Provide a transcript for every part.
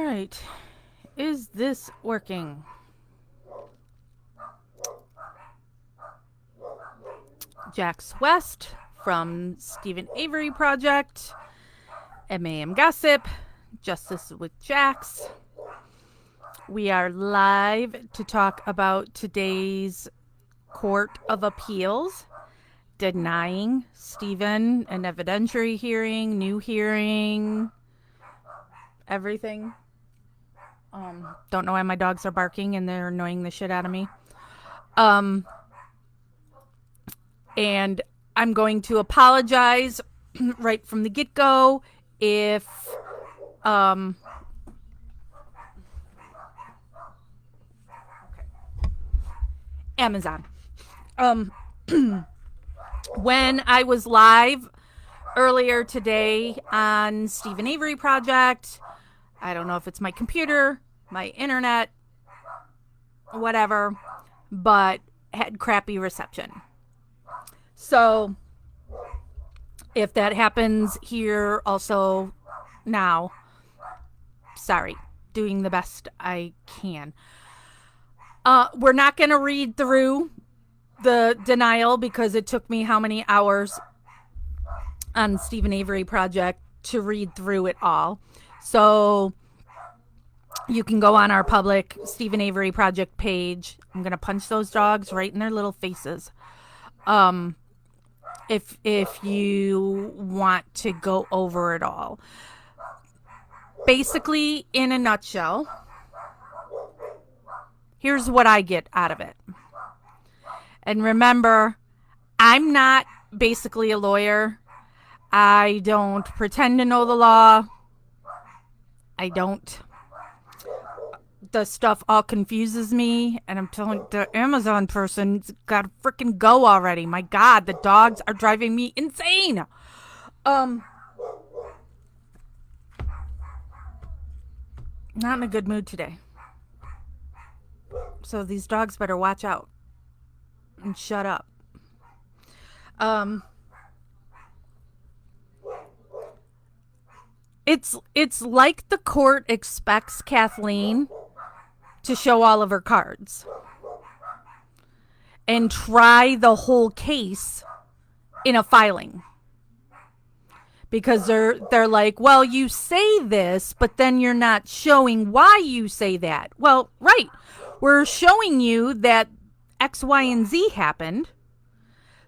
right. Is this working? Jax West from Stephen Avery Project, MAM Gossip, Justice with Jax. We are live to talk about today's Court of Appeals denying Stephen an evidentiary hearing, new hearing, everything. Don't know why my dogs are barking and they're annoying the shit out of me. And I'm going to apologize right from the get-go if Amazon. When I was live earlier today on Stephen Avery Project, I don't know if it's my computer, my internet, whatever, but had crappy reception. So if that happens here also now, sorry, doing the best I can. We're not going to read through the denial because it took me how many hours on Stephen Avery Project to read through it all. So you can go on our public Stephen Avery Project page. I'm going to punch those dogs right in their little faces. If you want to go over it all. Basically, in a nutshell, here's what I get out of it. And remember, I'm not basically a lawyer. I don't pretend to know the law. I don't. The stuff all confuses me, and I'm telling the Amazon person's got to freaking go already. My God, the dogs are driving me insane. Not in a good mood today. So these dogs better watch out and shut up. It's like the court expects Kathleen to show all of her cards and try the whole case in a filing. Because they're like, well, you say this, but then you're not showing why you say that. Well, right. We're showing you that X, Y, and Z happened.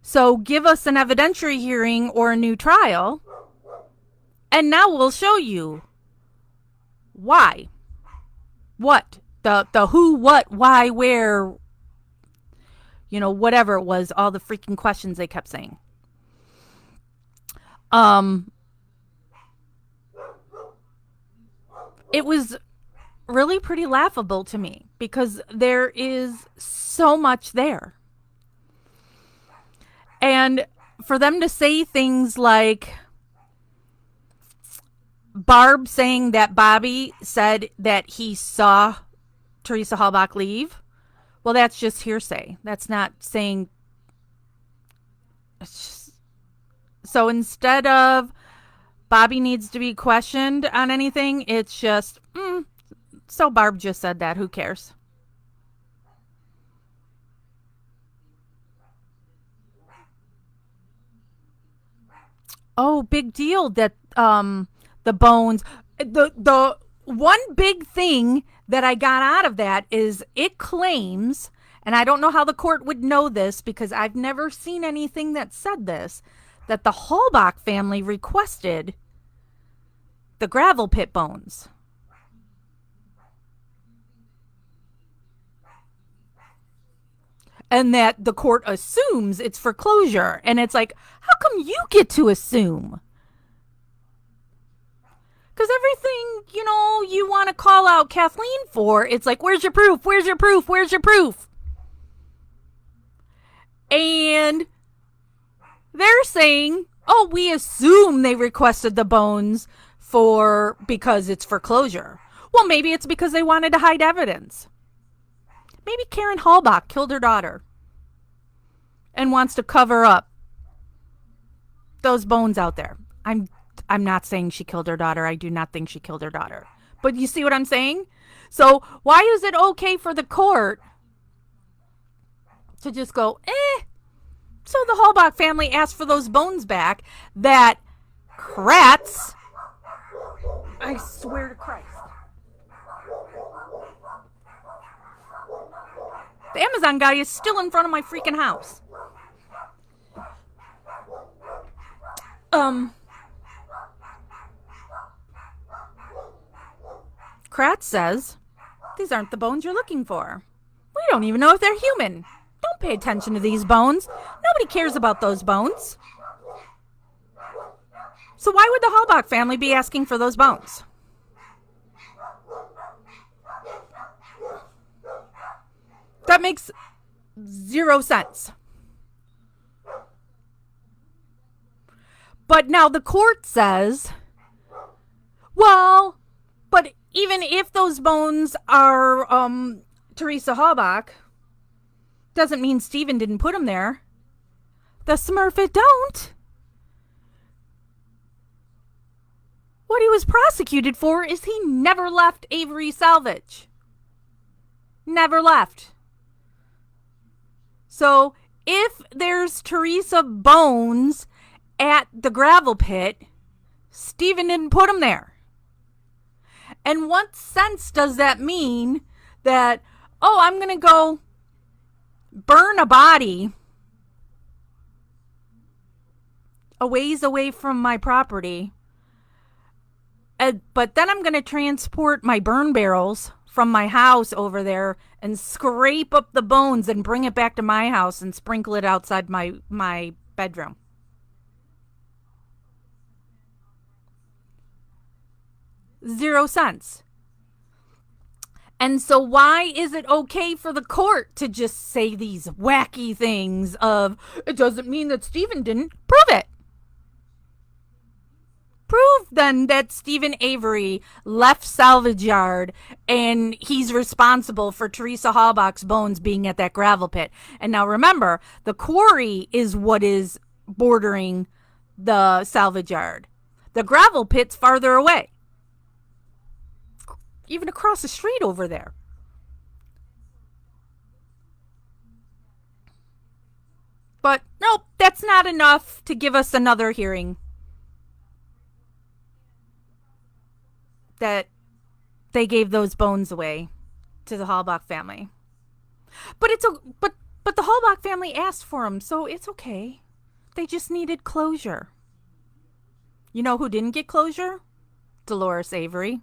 So give us an evidentiary hearing or a new trial. And now we'll show you why. What? The who, what, why, where, whatever it was, all the freaking questions they kept saying. It was really pretty laughable to me because there is so much there. And for them to say things like Barb saying that Bobby said that he saw Teresa Halbach leave, well, that's just hearsay. That's not saying. So instead of Bobby needs to be questioned on anything, it's just, so Barb just said that. Who cares? Oh, big deal that the bones. The one big thing that I got out of that is it claims, and I don't know how the court would know this because I've never seen anything that said this, that the Halbach family requested the gravel pit bones. And that the court assumes it's foreclosure. And it's like, how come you get to assume? Because everything, you want to call out Kathleen for, it's like, where's your proof? Where's your proof? Where's your proof? And they're saying, oh, we assume they requested the bones because it's foreclosure. Well, maybe it's because they wanted to hide evidence. Maybe Karen Halbach killed her daughter and wants to cover up those bones out there. I'm not saying she killed her daughter. I do not think she killed her daughter. But you see what I'm saying? So why is it okay for the court to just go, So the Halbach family asked for those bones back that Kratz, I swear to Christ. The Amazon guy is still in front of my freaking house. Kratz says, these aren't the bones you're looking for. We don't even know if they're human. Don't pay attention to these bones. Nobody cares about those bones. So why would the Halbach family be asking for those bones? That makes zero sense. But now the court says, well, but even if those bones are Teresa Halbach, doesn't mean Stephen didn't put them there. The Smurf it don't. What he was prosecuted for is he never left Avery Salvage. Never left. So if there's Teresa bones at the gravel pit, Stephen didn't put them there. And what sense does that mean that, I'm going to go burn a body a ways away from my property, but then I'm going to transport my burn barrels from my house over there and scrape up the bones and bring it back to my house and sprinkle it outside my bedroom? Zero sense. And so why is it okay for the court to just say these wacky things of, it doesn't mean that Stephen didn't? Prove it. Prove then that Stephen Avery left salvage yard and he's responsible for Teresa Halbach's bones being at that gravel pit. And now remember, the quarry is what is bordering the salvage yard. The gravel pit's farther away. Even across the street over there. But nope, that's not enough to give us another hearing. That they gave those bones away to the Halbach family. But but the Halbach family asked for them, so it's okay. They just needed closure. You know who didn't get closure? Dolores Avery.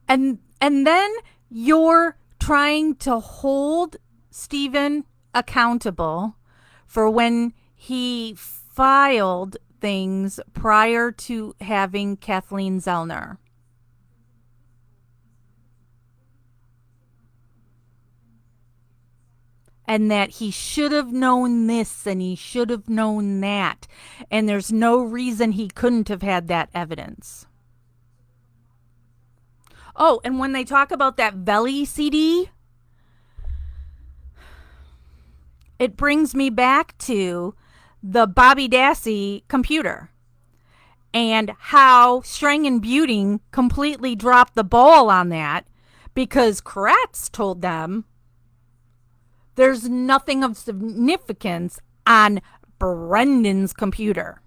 And then you're trying to hold Stephen accountable for when he filed things prior to having Kathleen Zellner. And that he should have known this and he should have known that. And there's no reason he couldn't have had that evidence. Oh, and when they talk about that Veli CD, it brings me back to the Bobby Dassey computer and how Strang and Buting completely dropped the ball on that because Kratz told them there's nothing of significance on Brendan's computer.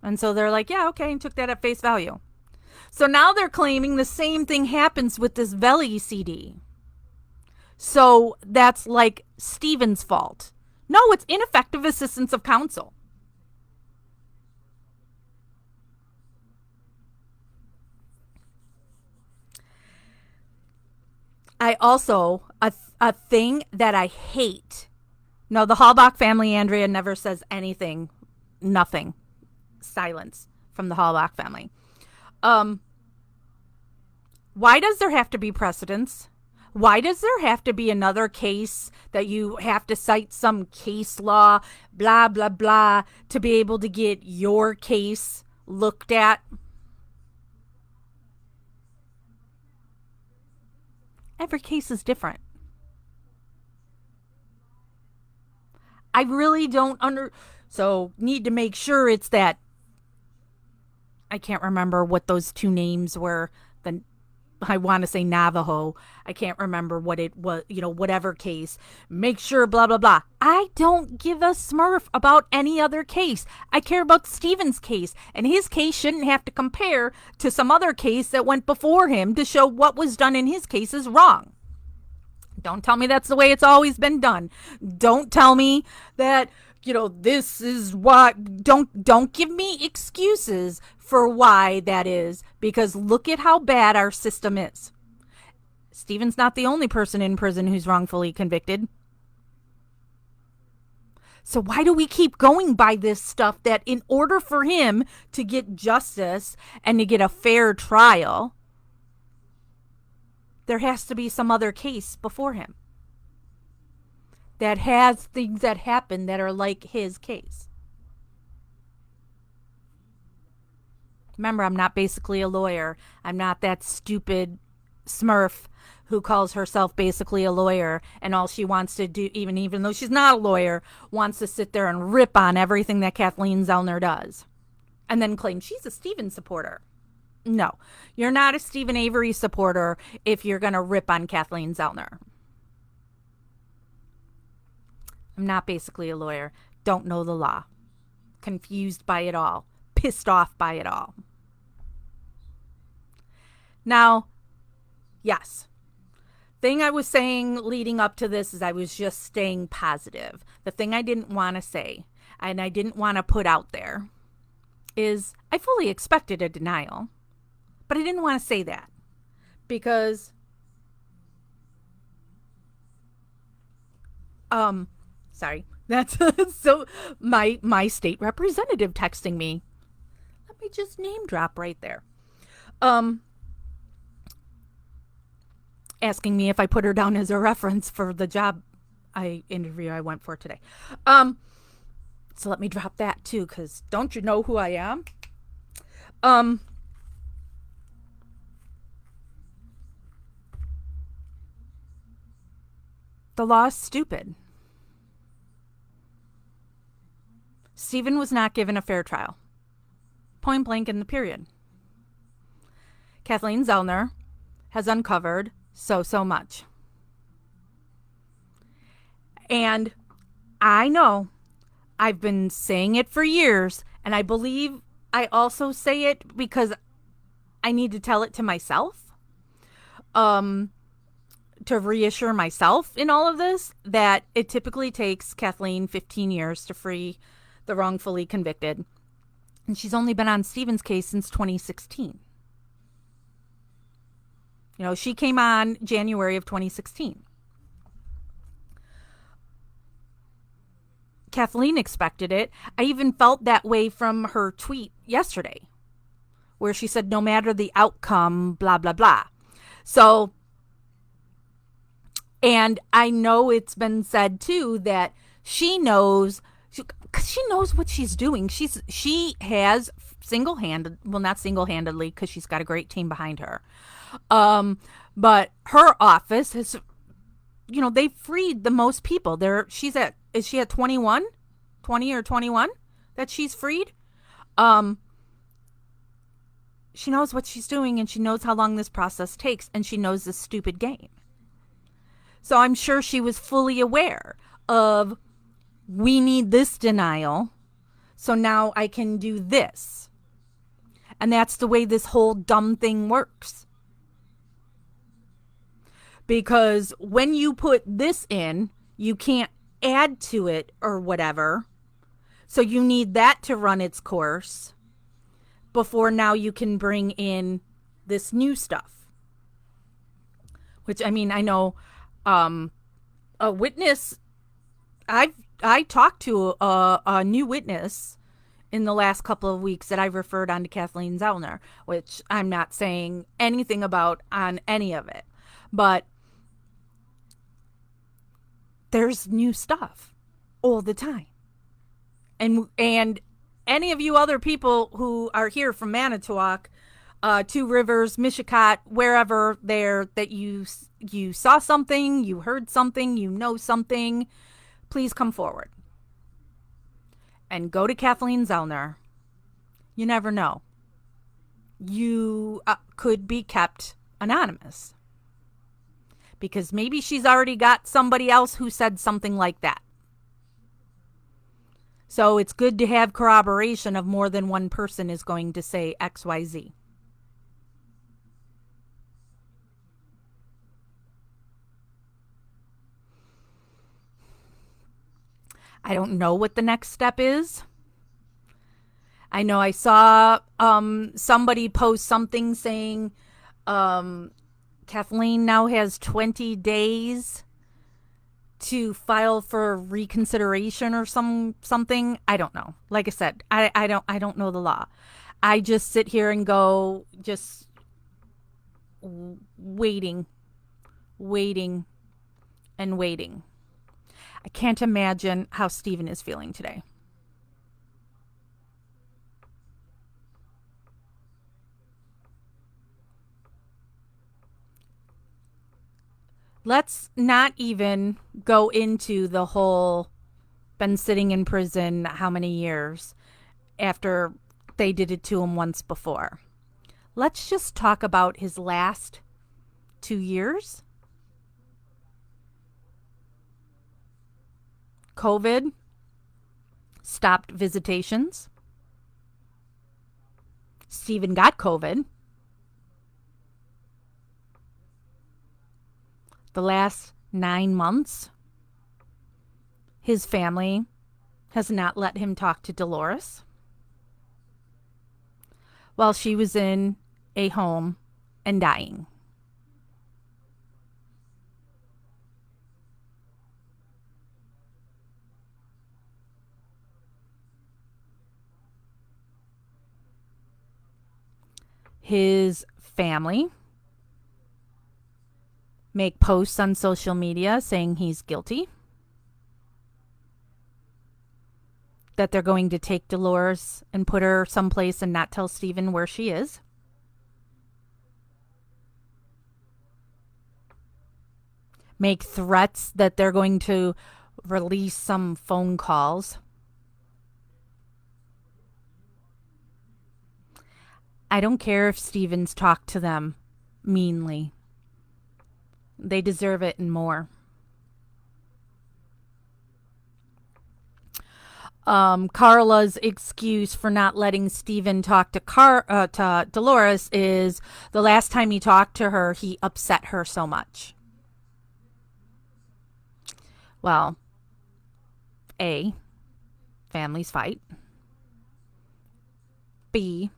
And so they're like, yeah, okay, and took that at face value. So now they're claiming the same thing happens with this Veli CD. So that's like Stephen's fault. No, it's ineffective assistance of counsel. I also, a thing that I hate. No, the Halbach family, Andrea, never says anything. Nothing. Silence from the Halbach family. Why does there have to be precedence? Why does there have to be another case that you have to cite some case law, blah, blah, blah, to be able to get your case looked at? Every case is different. I really don't so need to make sure it's that. I can't remember what those two names were. I want to say Navajo. I can't remember what it was, whatever case. Make sure, blah, blah, blah. I don't give a smurf about any other case. I care about Steven's case, and his case shouldn't have to compare to some other case that went before him to show what was done in his case is wrong. Don't tell me that's the way it's always been done. Don't tell me that, this is why. Don't give me excuses for why that is, because look at how bad our system is. Stephen's not the only person in prison who's wrongfully convicted. So why do we keep going by this stuff that in order for him to get justice and to get a fair trial, there has to be some other case before him that has things that happen that are like his case? Remember, I'm not basically a lawyer. I'm not that stupid smurf who calls herself basically a lawyer, and all she wants to do, even though she's not a lawyer, wants to sit there and rip on everything that Kathleen Zellner does and then claim she's a Stephen supporter. No, you're not a Stephen Avery supporter if you're going to rip on Kathleen Zellner. I'm not basically a lawyer. Don't know the law. Confused by it all. Pissed off by it all. Now, yes. Thing I was saying leading up to this is I was just staying positive. The thing I didn't want to say and I didn't want to put out there is I fully expected a denial. But I didn't want to say that because sorry. That's so my state representative texting me. Let me just name drop right there. Asking me if I put her down as a reference for the job interview I went for today. So let me drop that too, because don't you know who I am? The law is stupid. Stephen was not given a fair trial. Point blank in the period. Kathleen Zellner has uncovered so much. And I know I've been saying it for years, and I believe I also say it because I need to tell it to myself. To reassure myself in all of this, that it typically takes Kathleen 15 years to free the wrongfully convicted. And she's only been on Stephen's case since 2016. She came on January of 2016. Kathleen expected it. I even felt that way from her tweet yesterday, where she said, no matter the outcome, blah, blah, blah. So, and I know it's been said too that she knows, because she knows what she's doing. She has not single-handedly, because she's got a great team behind her. But her office has, they freed the most people. Is she at 21? 20 or 21 that she's freed? She knows what she's doing, and she knows how long this process takes, and she knows this stupid game. So I'm sure she was fully aware of, we need this denial, so now I can do this. And that's the way this whole dumb thing works. Because when you put this in, you can't add to it or whatever. So you need that to run its course before now you can bring in this new stuff. Which, I know a witness, I talked to a new witness in the last couple of weeks that I referred on to Kathleen Zellner, which I'm not saying anything about on any of it. But there's new stuff all the time. And any of you other people who are here from Manitowoc, Two Rivers, Mishicot, wherever there that you saw something, you heard something, you know something, please come forward and go to Kathleen Zellner. You never know. You could be kept anonymous because maybe she's already got somebody else who said something like that. So it's good to have corroboration of more than one person is going to say XYZ. I don't know what the next step is. I know I saw somebody post something saying Kathleen now has 20 days to file for reconsideration or something. I don't know. Like I said, I don't know the law. I just sit here and go just waiting and waiting. I can't imagine how Stephen is feeling today. Let's not even go into the whole been sitting in prison how many years after they did it to him once before. Let's just talk about his last 2 years. COVID stopped visitations. Stephen got COVID. The last 9 months, his family has not let him talk to Dolores while she was in a home and dying. His family make posts on social media saying he's guilty, that they're going to take Dolores and put her someplace and not tell Stephen where she is. Make threats that they're going to release some phone calls. I don't care if Stephen's talked to them meanly. They deserve it and more. Carla's excuse for not letting Stephen talk to Dolores is the last time he talked to her, he upset her so much. Well, A, families fight. B,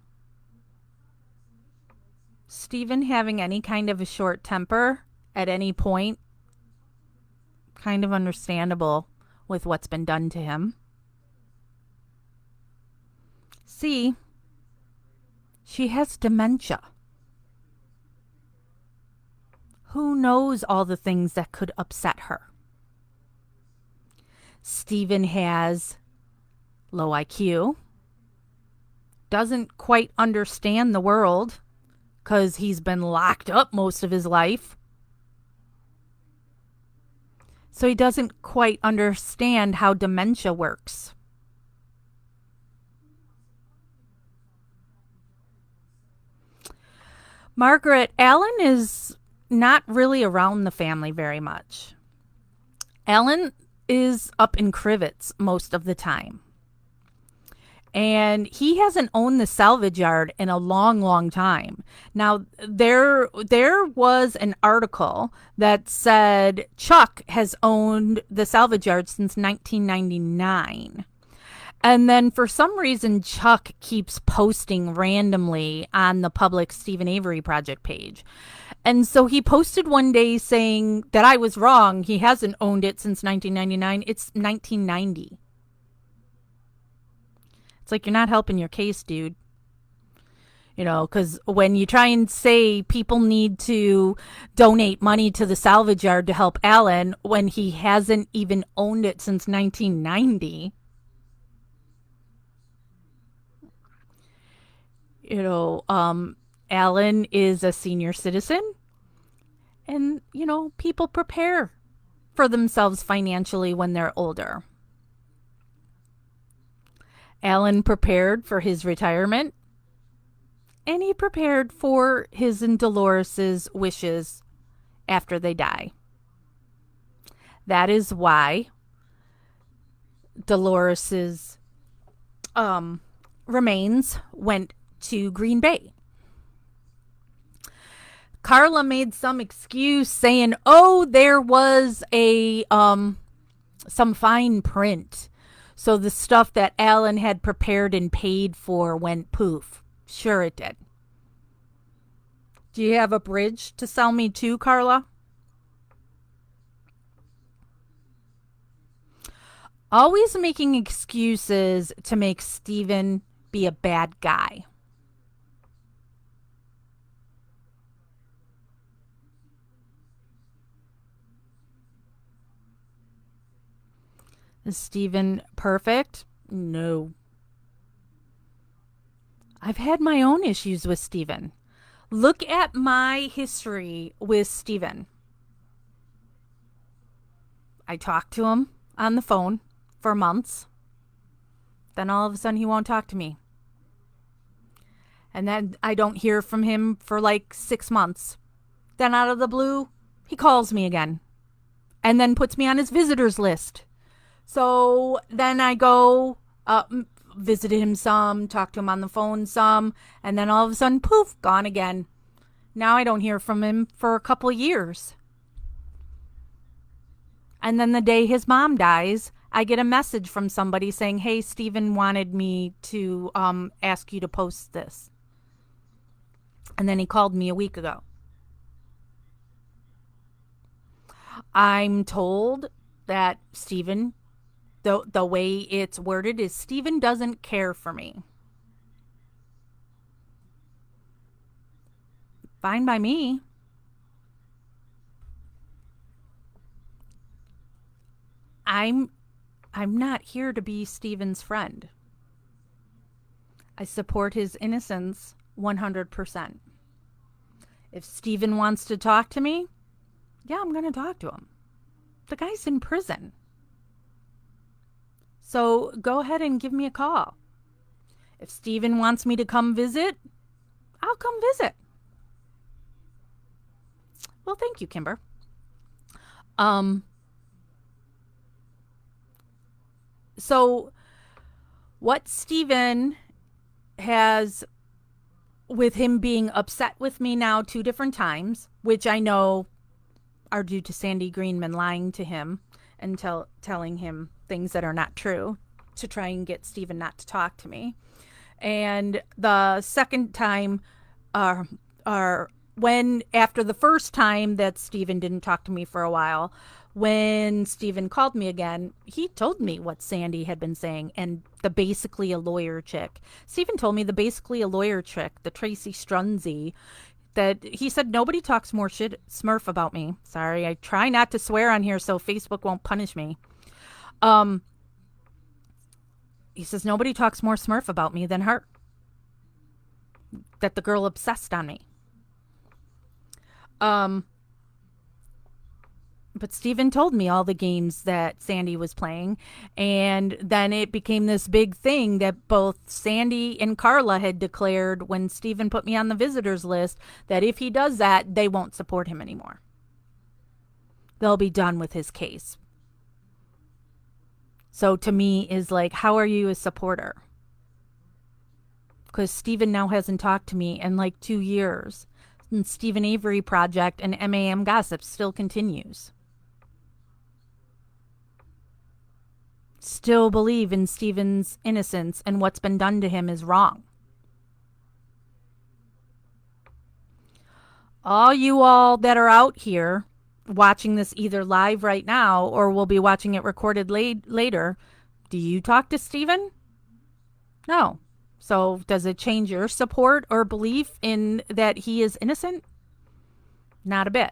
Stephen having any kind of a short temper at any point, kind of understandable with what's been done to him. C, she has dementia. Who knows all the things that could upset her? Stephen has low IQ, doesn't quite understand the world because he's been locked up most of his life. So he doesn't quite understand how dementia works. Margaret, Alan is not really around the family very much. Alan is up in Crivets most of the time. And he hasn't owned the salvage yard in a long, long time. Now, there was an article that said Chuck has owned the salvage yard since 1999. And then for some reason, Chuck keeps posting randomly on the public Stephen Avery Project page. And so he posted one day saying that I was wrong. He hasn't owned it since 1999. It's 1990. It's like, you're not helping your case, dude. You know, because when you try and say people need to donate money to the salvage yard to help Alan when he hasn't even owned it since 1990, you know, Alan is a senior citizen, and, people prepare for themselves financially when they're older. Alan prepared for his retirement, and he prepared for his and Dolores's wishes after they die. That is why Dolores's remains went to Green Bay. Carla made some excuse saying, "Oh, there was a some fine print. So the stuff that Alan had prepared and paid for went poof." Sure it did. Do you have a bridge to sell me to, Carla? Always making excuses to make Steven be a bad guy. Is Steven perfect? No. I've had my own issues with Steven. Look at my history with Steven. I talked to him on the phone for months. Then all of a sudden he won't talk to me. And then I don't hear from him for like 6 months. Then out of the blue, he calls me again. And then puts me on his visitors list. So then I go visit him some, talk to him on the phone some, and then all of a sudden, poof, gone again. Now I don't hear from him for a couple of years. And then the day his mom dies, I get a message from somebody saying, "Hey, Steven wanted me to ask you to post this." And then he called me a week ago. I'm told that Steven, the way it's worded is Steven doesn't care for me. Fine by me. I'm not here to be Steven's friend. I support his innocence 100%. If Steven wants to talk to me, yeah, I'm going to talk to him. The guy's in prison. So go ahead and give me a call. If Steven wants me to come visit, I'll come visit. Well, thank you, Kimber. So what Steven has, with him being upset with me now 2 different times, which I know are due to Sandy Greenman lying to him and telling him things that are not true to try and get Steven not to talk to me. And the second time when after the first time that Steven didn't talk to me for a while, when Steven called me again, he told me what Sandy had been saying and the basically a lawyer chick. Steven told me the basically a lawyer chick, the Tracy Strunzy, that he said nobody talks more shit Smurf about me. Sorry, I try not to swear on here so Facebook won't punish me. He says nobody talks more Smurf about me than her. That the girl obsessed on me. But Steven told me all the games that Sandy was playing, and then it became this big thing that both Sandy and Carla had declared when Steven put me on the visitors list that if he does that, they won't support him anymore. They'll be done with his case. So to me is like, how are you a supporter? Because Steven now hasn't talked to me in like 2 years. And Stephen Avery Project and MAM Gossip still continues. Still believe in Steven's innocence and what's been done to him is wrong. All you all that are out here watching this either live right now or will be watching it recorded later, do you talk to Steven? No. So does it change your support or belief in that he is innocent? Not a bit.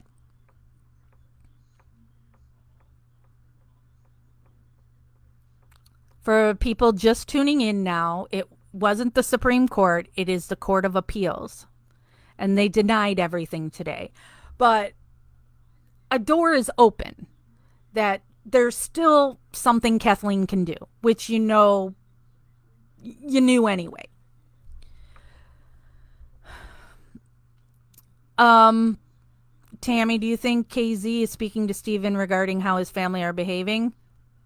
For people just tuning in now, it wasn't the Supreme Court, it is the Court of Appeals. and they denied everything today. But a door is open that there's still something Kathleen can do, which you knew anyway. Tammy, do you think KZ is speaking to Steven regarding how his family are behaving?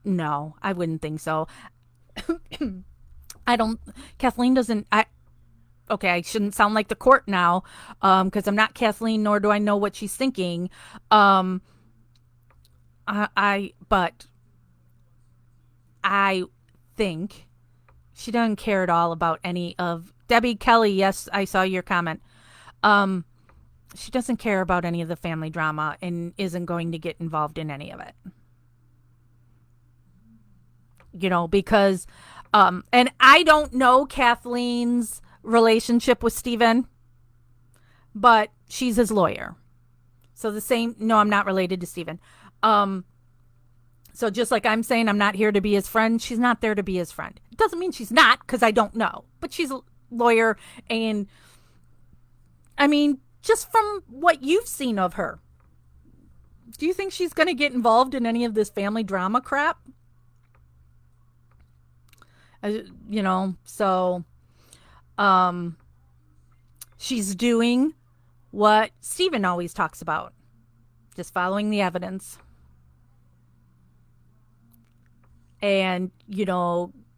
No, I wouldn't think so. I don't. Kathleen doesn't. Okay, I shouldn't sound like the court now, because I'm not Kathleen, nor do I know what she's thinking. But I think she doesn't care at all about any of Debbie Kelly. Yes, I saw your comment. She doesn't care about any of the family drama and isn't going to get involved in any of it. Because, and I don't know Kathleen's relationship with Steven, but she's his lawyer. So no, I'm not related to Steven. So just like I'm saying I'm not here to be his friend, she's not there to be his friend. It doesn't mean she's not, because I don't know. But she's a lawyer, and I mean, just from what you've seen of her, do you think she's going to get involved in any of this family drama crap? So she's doing what Steven always talks about, just following the evidence. And,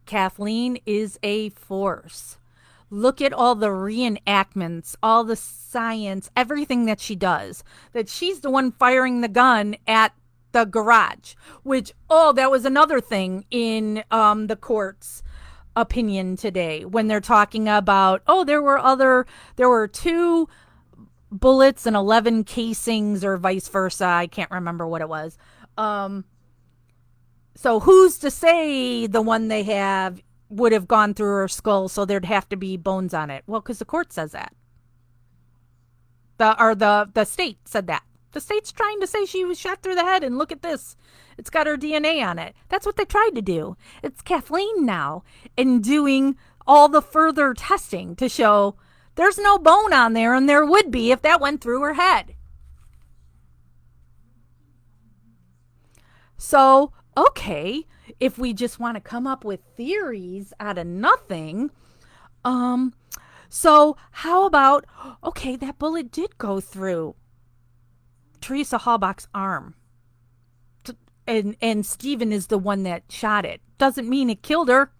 Kathleen is a force. Look at all the reenactments, all the science, everything that she does. That she's the one firing the gun at the garage, which, that was another thing in the court's opinion today when they're talking about, there were 2 bullets and 11 casings, or vice versa. I can't remember what it was. So who's to say the one they have would have gone through her skull, so there'd have to be bones on it? Well, because the court says that. The state said that. The state's trying to say she was shot through the head, and look at this. It's got her DNA on it. That's what they tried to do. It's Kathleen now, and doing all the further testing to show there's no bone on there, and there would be if that went through her head. So, okay, if we just want to come up with theories out of nothing, so how about, okay, that bullet did go through Teresa Halbach's arm, and Steven is the one that shot it. Doesn't mean it killed her,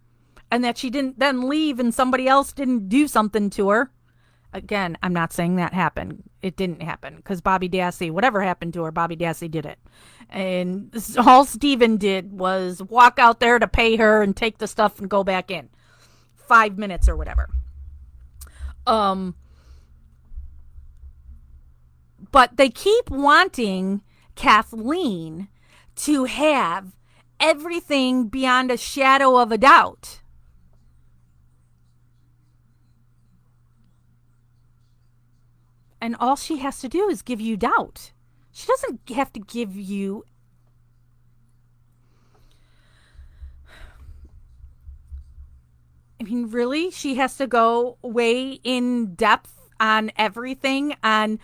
and that she didn't then leave and somebody else didn't do something to her. Again, I'm not saying that happened. It didn't happen, because Bobby Dassey, whatever happened to her, Bobby Dassey did it. And all Steven did was walk out there to pay her and take the stuff and go back in. 5 minutes or whatever. But they keep wanting Kathleen to have everything beyond a shadow of a doubt. And all she has to do is give you doubt. She doesn't have to give you... I mean, really? She has to go way in depth on everything, and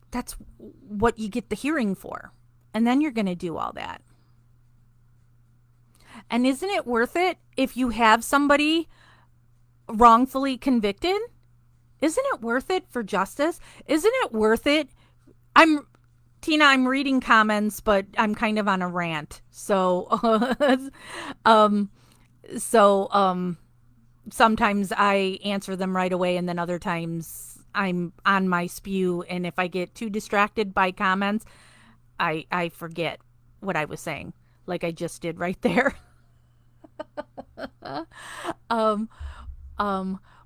that's what you get the hearing for. And then you're going to do all that. And isn't it worth it if you have somebody wrongfully convicted? Isn't it worth it for justice? Isn't it worth it? Tina, I'm reading comments, but I'm kind of on a rant. So, sometimes I answer them right away, and then other times I'm on my spew, and if I get too distracted by comments, I forget what I was saying, like I just did right there.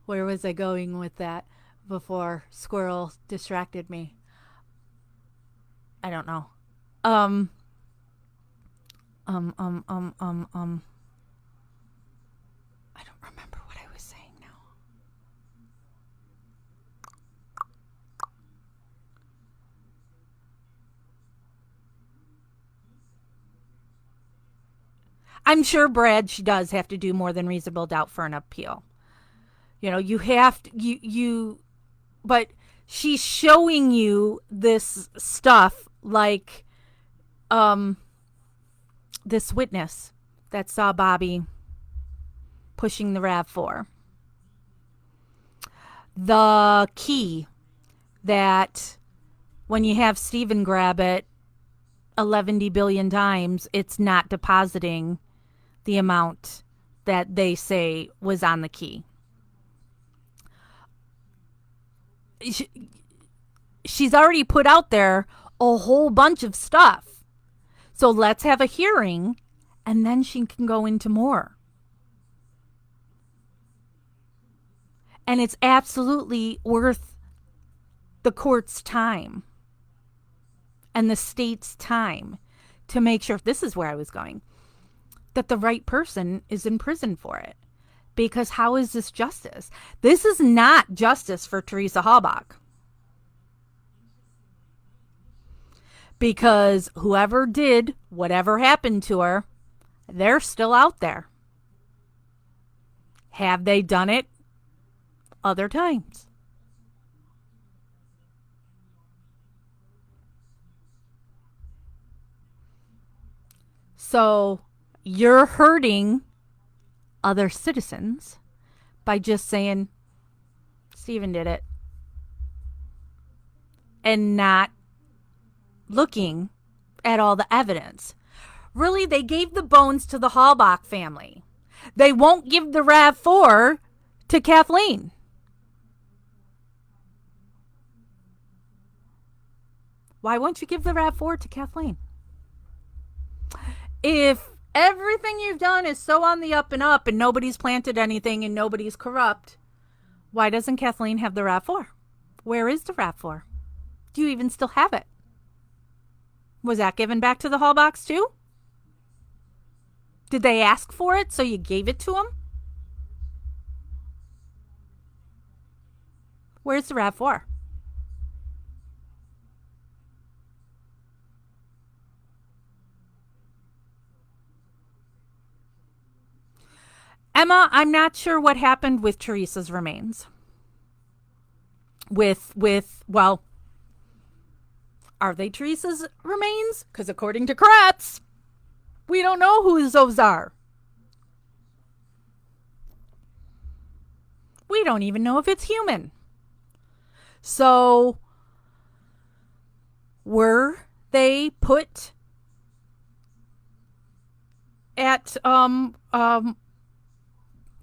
Where was I going with that before Squirrel distracted me? I don't know. I don't remember what I was saying now. I'm sure, Brad, she does have to do more than reasonable doubt for an appeal. You have to, but she's showing you this stuff like this witness that saw Bobby pushing the RAV4. The key that when you have Steven grab it 11 billion times, it's not depositing the amount that they say was on the key. She's already put out there a whole bunch of stuff. So let's have a hearing and then she can go into more. And it's absolutely worth the court's time and the state's time to make sure, this is where I was going, that the right person is in prison for it. Because how is this justice? This is not justice for Teresa Halbach. Because whoever did whatever happened to her, they're still out there. Have they done it other times? So you're hurting other citizens by just saying Steven did it and not looking at all the evidence. Really, they gave the bones to the Halbach family. They won't give the RAV4 to Kathleen. Why won't you give the RAV4 to Kathleen? If everything you've done is so on the up and up and nobody's planted anything and nobody's corrupt, why doesn't Kathleen have the RAV4? Where is the RAV4? Do you even still have it? Was that given back to the Halbachs too? Did they ask for it so you gave it to them? Where's the RAV4? Emma, I'm not sure what happened with Teresa's remains. Well, are they Teresa's remains? Because according to Kratz, we don't know who those are. We don't even know if it's human. So, were they put at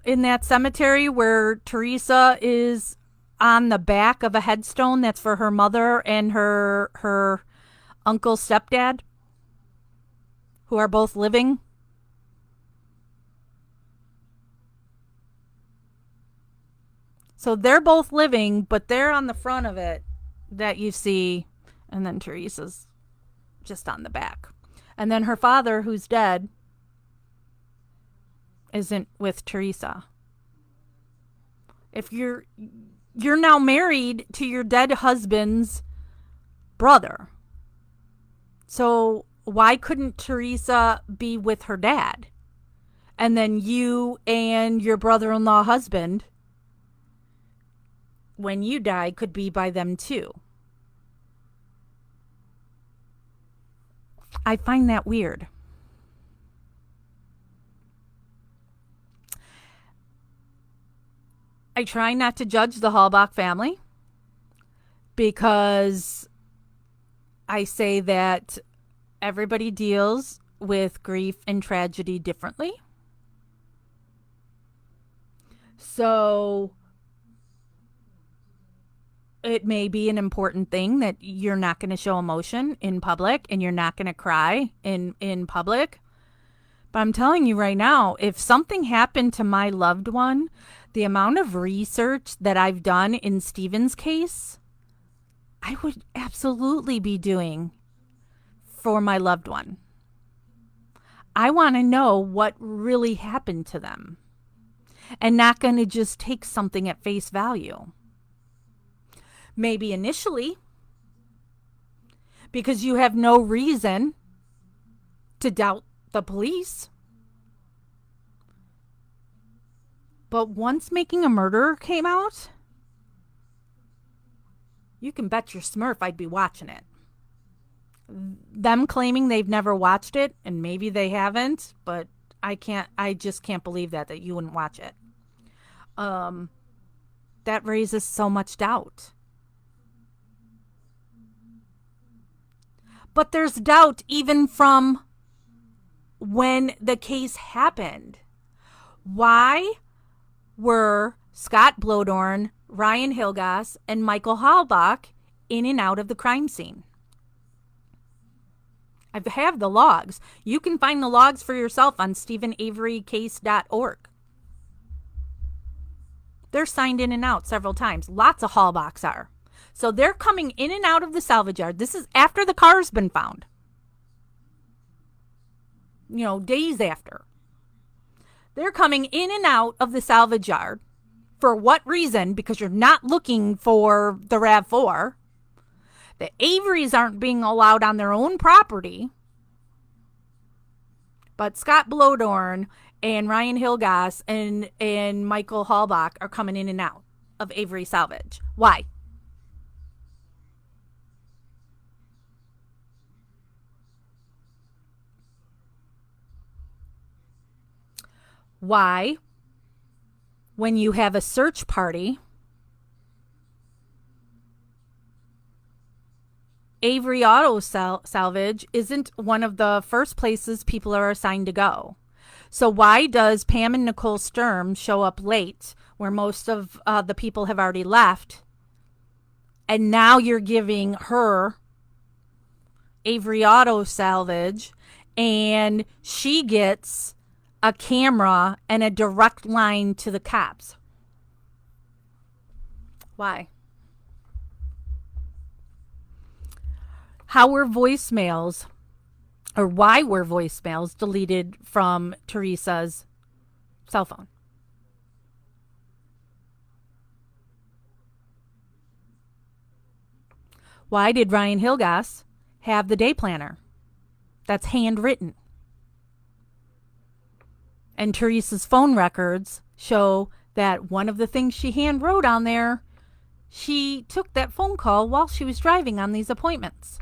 in that cemetery where Teresa is on the back of a headstone that's for her mother and her uncle's stepdad, who are both living? So they're both living, but they're on the front of it that you see, and then Teresa's just on the back. And then her father, who's dead, isn't with Teresa. If you're now married to your dead husband's brother. So why couldn't Teresa be with her dad? And then you and your brother-in-law husband, when you die, could be by them too. I find that weird. I try not to judge the Halbach family because I say that everybody deals with grief and tragedy differently. So it may be an important thing that you're not going to show emotion in public and you're not going to cry in public. But I'm telling you right now, if something happened to my loved one, the amount of research that I've done in Steven's case, I would absolutely be doing for my loved one. I want to know what really happened to them and not going to just take something at face value. Maybe initially, because you have no reason to doubt the police. But once Making a Murderer came out, you can bet your Smurf I'd be watching it. Them claiming they've never watched it, and maybe they haven't, but I just can't believe that you wouldn't watch it. That raises so much doubt. But there's doubt even from when the case happened. Why were Scott Blodorn, Ryan Hilgas, and Michael Halbach in and out of the crime scene? I have the logs. You can find the logs for yourself on StephenAveryCase.org. They're signed in and out several times. Lots of Halbachs are. So they're coming in and out of the salvage yard. This is after the car's been found. Days after. They're coming in and out of the salvage yard. For what reason? Because you're not looking for the RAV4. The Averys aren't being allowed on their own property. But Scott Blodorn and Ryan Hilgas and Michael Halbach are coming in and out of Avery Salvage. Why? Why, when you have a search party, Avery Auto Salvage isn't one of the first places people are assigned to go? So why does Pam and Nicole Sturm show up late where most of the people have already left, and now you're giving her Avery Auto Salvage, and she gets a camera and a direct line to the cops? Why? How were voicemails, or why were voicemails deleted from Teresa's cell phone? Why did Ryan Hilgas have the day planner that's handwritten? And Teresa's phone records show that one of the things she hand wrote on there, she took that phone call while she was driving on these appointments.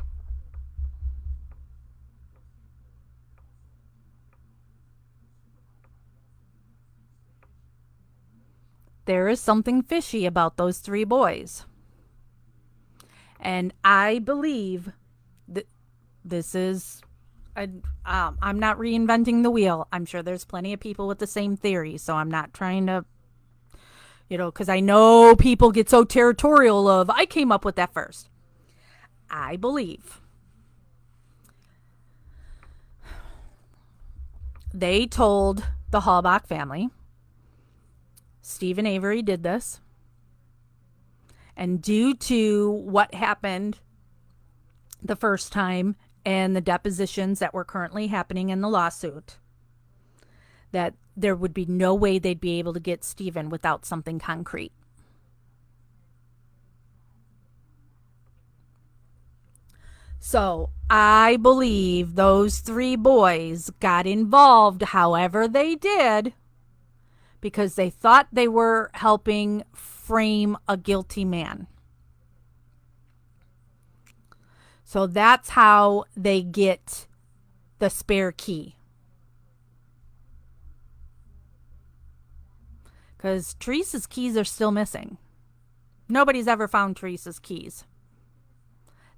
There is something fishy about those three boys. And I believe that this is... I'm not reinventing the wheel. I'm sure there's plenty of people with the same theory, so I'm not trying to, because I know people get so territorial of, I came up with that first. I believe they told the Halbach family Stephen Avery did this, and due to what happened the first time and the depositions that were currently happening in the lawsuit, that there would be no way they'd be able to get Stephen without something concrete. So I believe those three boys got involved however they did because they thought they were helping frame a guilty man. So that's how they get the spare key. Because Teresa's keys are still missing. Nobody's ever found Teresa's keys.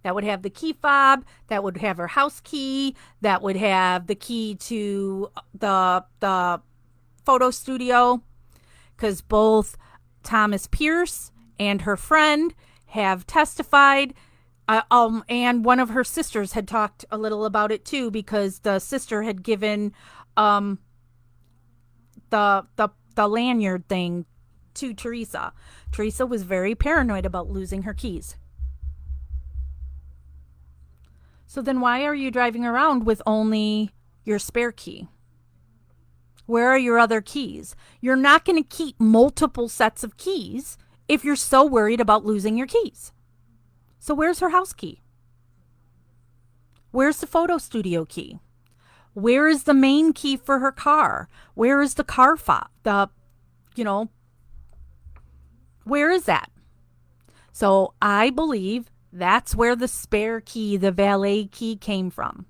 That would have the key fob, that would have her house key, that would have the key to the photo studio. Because both Thomas Pierce and her friend have testified. And one of her sisters had talked a little about it too, because the sister had given the lanyard thing to Teresa. Teresa was very paranoid about losing her keys. So then why are you driving around with only your spare key? Where are your other keys? You're not going to keep multiple sets of keys if you're so worried about losing your keys. So where's her house key? Where's the photo studio key? Where is the main key for her car? Where is the car fob? you know, where is that? So I believe that's where the spare key, the valet key, came from.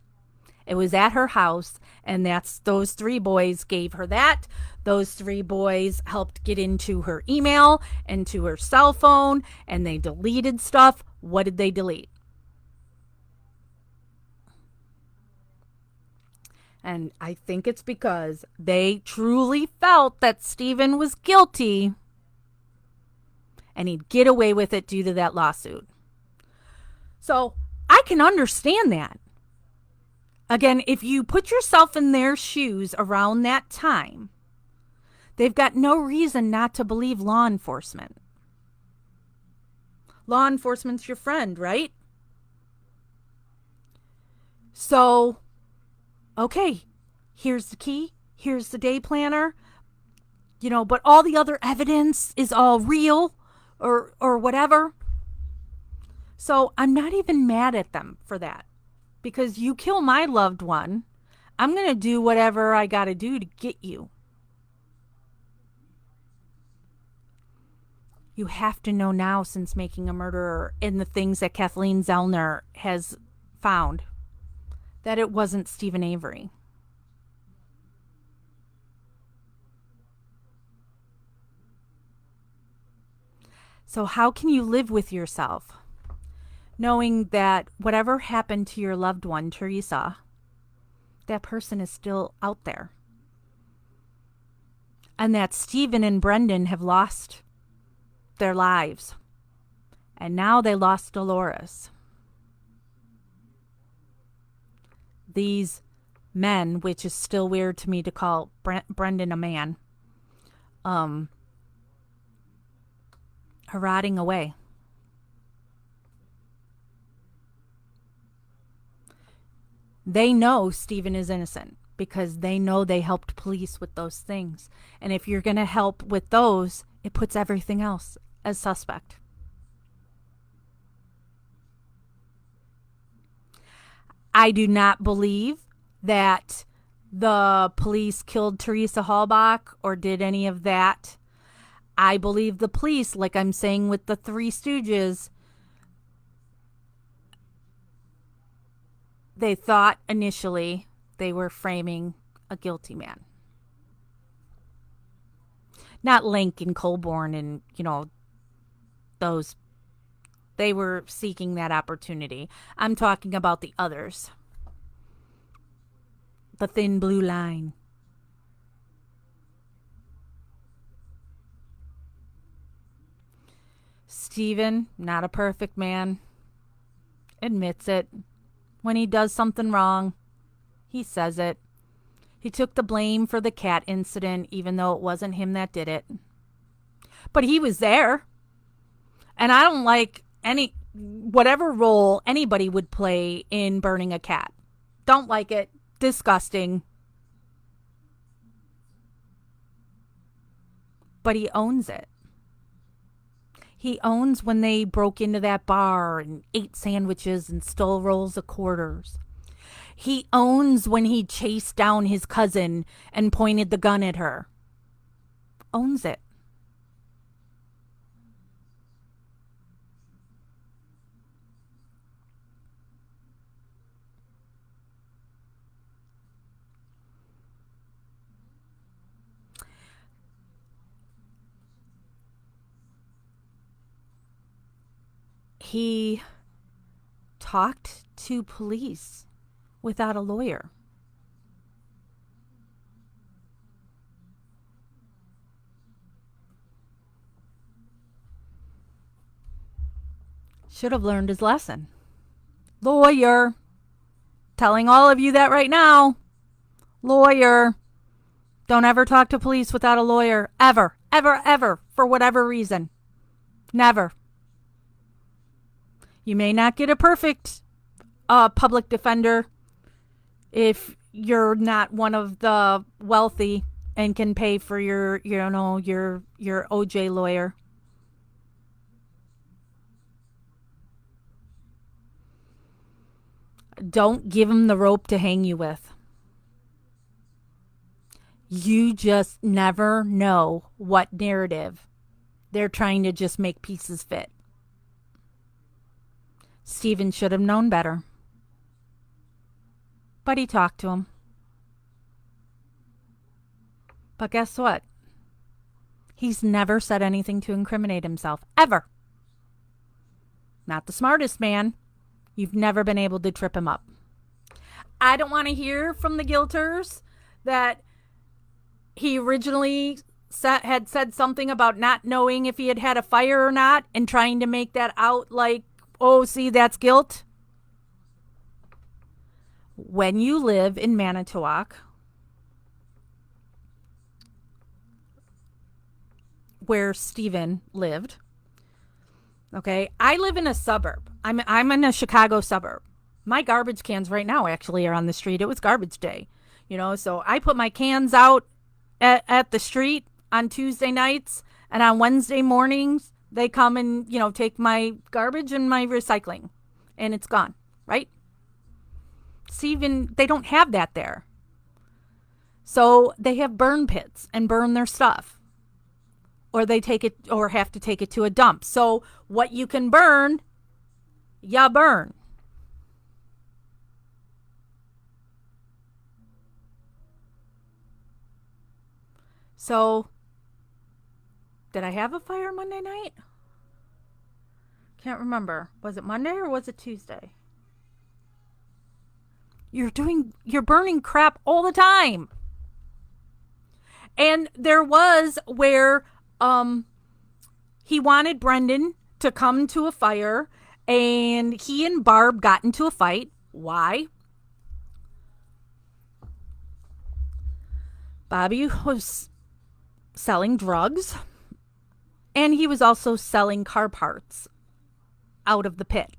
It was at her house, and that's those three boys gave her that. Those three boys helped get into her email, into her cell phone, and they deleted stuff. What did they delete? And I think it's because they truly felt that Stephen was guilty and he'd get away with it due to that lawsuit. So I can understand that. Again, if you put yourself in their shoes around that time, they've got no reason not to believe law enforcement. Law enforcement's your friend, right? So, okay, here's the key, here's the day planner, but all the other evidence is all real or whatever. So I'm not even mad at them for that. Because you kill my loved one, I'm going to do whatever I got to do to get you. You have to know now, since Making a Murderer and the things that Kathleen Zellner has found, that it wasn't Stephen Avery. So how can you live with yourself, knowing that whatever happened to your loved one, Teresa, that person is still out there? And that Stephen and Brendan have lost their lives. And now they lost Dolores. These men, which is still weird to me to call Brendan a man, are rotting away. They know Stephen is innocent because they know they helped police with those things. And if you're going to help with those, it puts everything else as suspect. I do not believe that the police killed Teresa Halbach or did any of that. I believe the police, like I'm saying with the Three Stooges, they thought initially they were framing a guilty man. Not Link and Colborne and, those. They were seeking that opportunity. I'm talking about the others. The thin blue line. Stephen, not a perfect man. Admits it. When he does something wrong, he says it. He took the blame for the cat incident, even though it wasn't him that did it. But he was there. And I don't like whatever role anybody would play in burning a cat. Don't like it. Disgusting. But he owns it. He owns when they broke into that bar and ate sandwiches and stole rolls of quarters. He owns when he chased down his cousin and pointed the gun at her. Owns it. He talked to police without a lawyer. Should have learned his lesson. Lawyer. Telling all of you that right now. Lawyer. Don't ever talk to police without a lawyer. Ever. Ever, ever. For whatever reason. Never. You may not get a perfect public defender if you're not one of the wealthy and can pay for your OJ lawyer. Don't give him the rope to hang you with. You just never know what narrative they're trying to just make pieces fit. Stephen should have known better. But he talked to him. But guess what? He's never said anything to incriminate himself, ever. Not the smartest man. You've never been able to trip him up. I don't want to hear from the guilters that he originally had said something about not knowing if he had had a fire or not and trying to make that out like, oh, see, that's guilt. When you live in Manitowoc, where Stephen lived, okay, I live in a suburb. I'm in a Chicago suburb. My garbage cans right now actually are on the street. It was garbage day, so I put my cans out at the street on Tuesday nights, and on Wednesday mornings they come and take my garbage and my recycling, and it's gone, right? Stephen, they don't have that there. So they have burn pits and burn their stuff. Or they take it, or have to take it to a dump. So what you can burn, ya burn. So, did I have a fire Monday night? Can't remember. Was it Monday or was it Tuesday? You're burning crap all the time. And there was where he wanted Brendan to come to a fire, and he and Barb got into a fight. Why? Bobby was selling drugs, and he was also selling car parts out of the pit.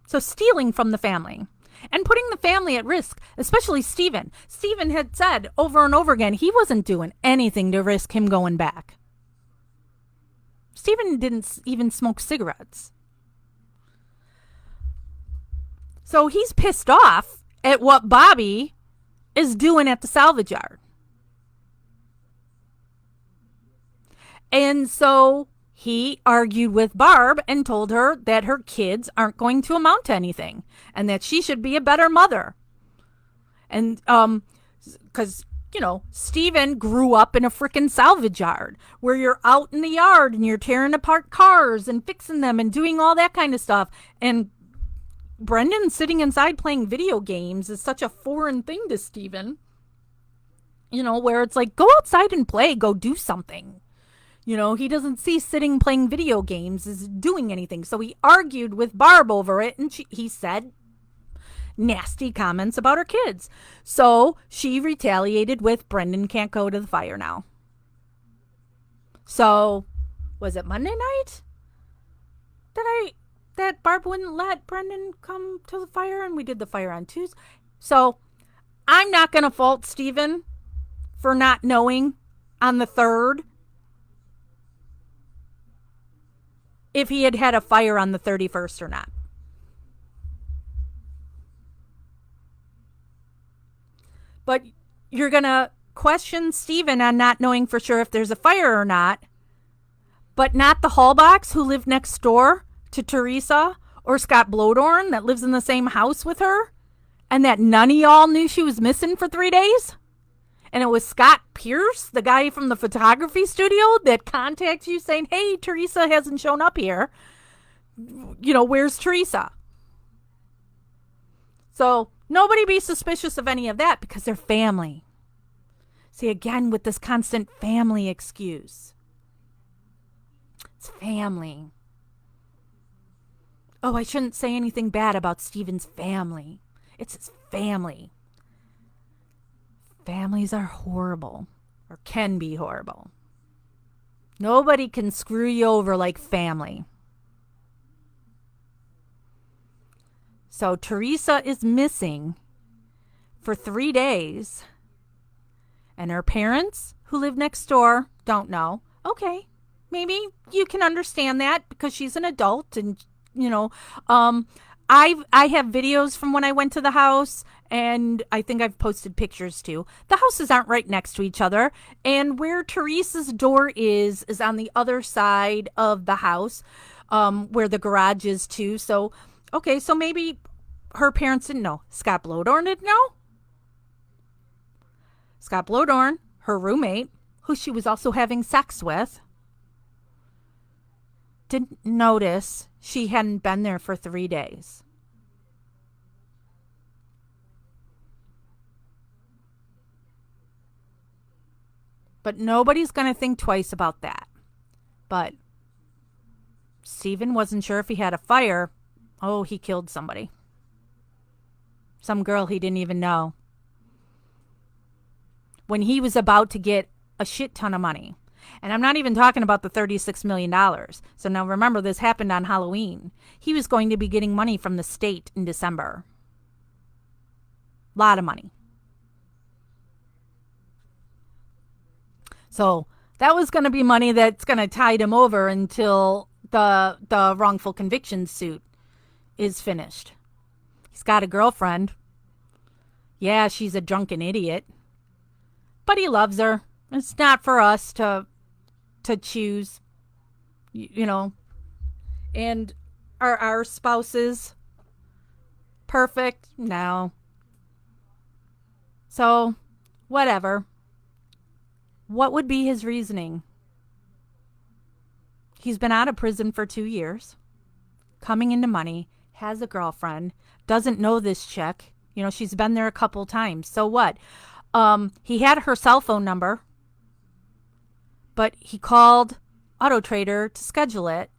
So stealing from the family and putting the family at risk, especially Stephen. Stephen had said over and over again he wasn't doing anything to risk him going back. Stephen didn't even smoke cigarettes. So he's pissed off at what Bobby is doing at the salvage yard. And so he argued with Barb and told her that her kids aren't going to amount to anything and that she should be a better mother. And because, Stephen grew up in a freaking salvage yard where you're out in the yard and you're tearing apart cars and fixing them and doing all that kind of stuff. And Brendan sitting inside playing video games is such a foreign thing to Stephen. Where it's like, go outside and play, go do something. He doesn't see sitting playing video games as doing anything. So he argued with Barb over it, and he said nasty comments about her kids. So she retaliated with Brendan can't go to the fire now. So was it Monday night that Barb wouldn't let Brendan come to the fire, and we did the fire on Tuesday? So I'm not going to fault Stephen for not knowing on the 3rd if he had a fire on the 31st or not. But you're going to question Stephen on not knowing for sure if there's a fire or not, but not the Hallbachs who live next door to Teresa, or Scott Blodorn that lives in the same house with her, and that none of y'all knew she was missing for 3 days? And it was Scott Pierce, the guy from the photography studio, that contacts you saying, hey, Teresa hasn't shown up here. Where's Teresa? So nobody be suspicious of any of that because they're family. See, again, with this constant family excuse. It's family. Oh, I shouldn't say anything bad about Stephen's family. It's his family. Families are horrible, or can be horrible. Nobody can screw you over like family. So Teresa is missing for 3 days, and her parents, who live next door, don't know. Okay, maybe you can understand that because she's an adult, and I have videos from when I went to the house, and I think I've posted pictures too. The houses aren't right next to each other, and where Teresa's door is on the other side of the house, where the garage is too. So, okay, so maybe her parents didn't know. Scott Blodorn didn't know. Scott Blodorn, her roommate, who she was also having sex with, didn't notice she hadn't been there for 3 days. But nobody's going to think twice about that. But Stephen wasn't sure if he had a fire. Oh, he killed somebody. Some girl he didn't even know. When he was about to get a shit ton of money. And I'm not even talking about the $36 million. So now remember, this happened on Halloween. He was going to be getting money from the state in December. Lot of money. So that was going to be money that's going to tide him over until the wrongful conviction suit is finished. He's got a girlfriend. Yeah, she's a drunken idiot. But he loves her. It's not for us to choose, you know. And are our spouses perfect? No. So, whatever. What would be his reasoning? He's been out of prison for 2 years, coming into money, has a girlfriend, doesn't know this chick. You know, she's been there a couple times. So what? He had her cell phone number, but he called Auto Trader to schedule it.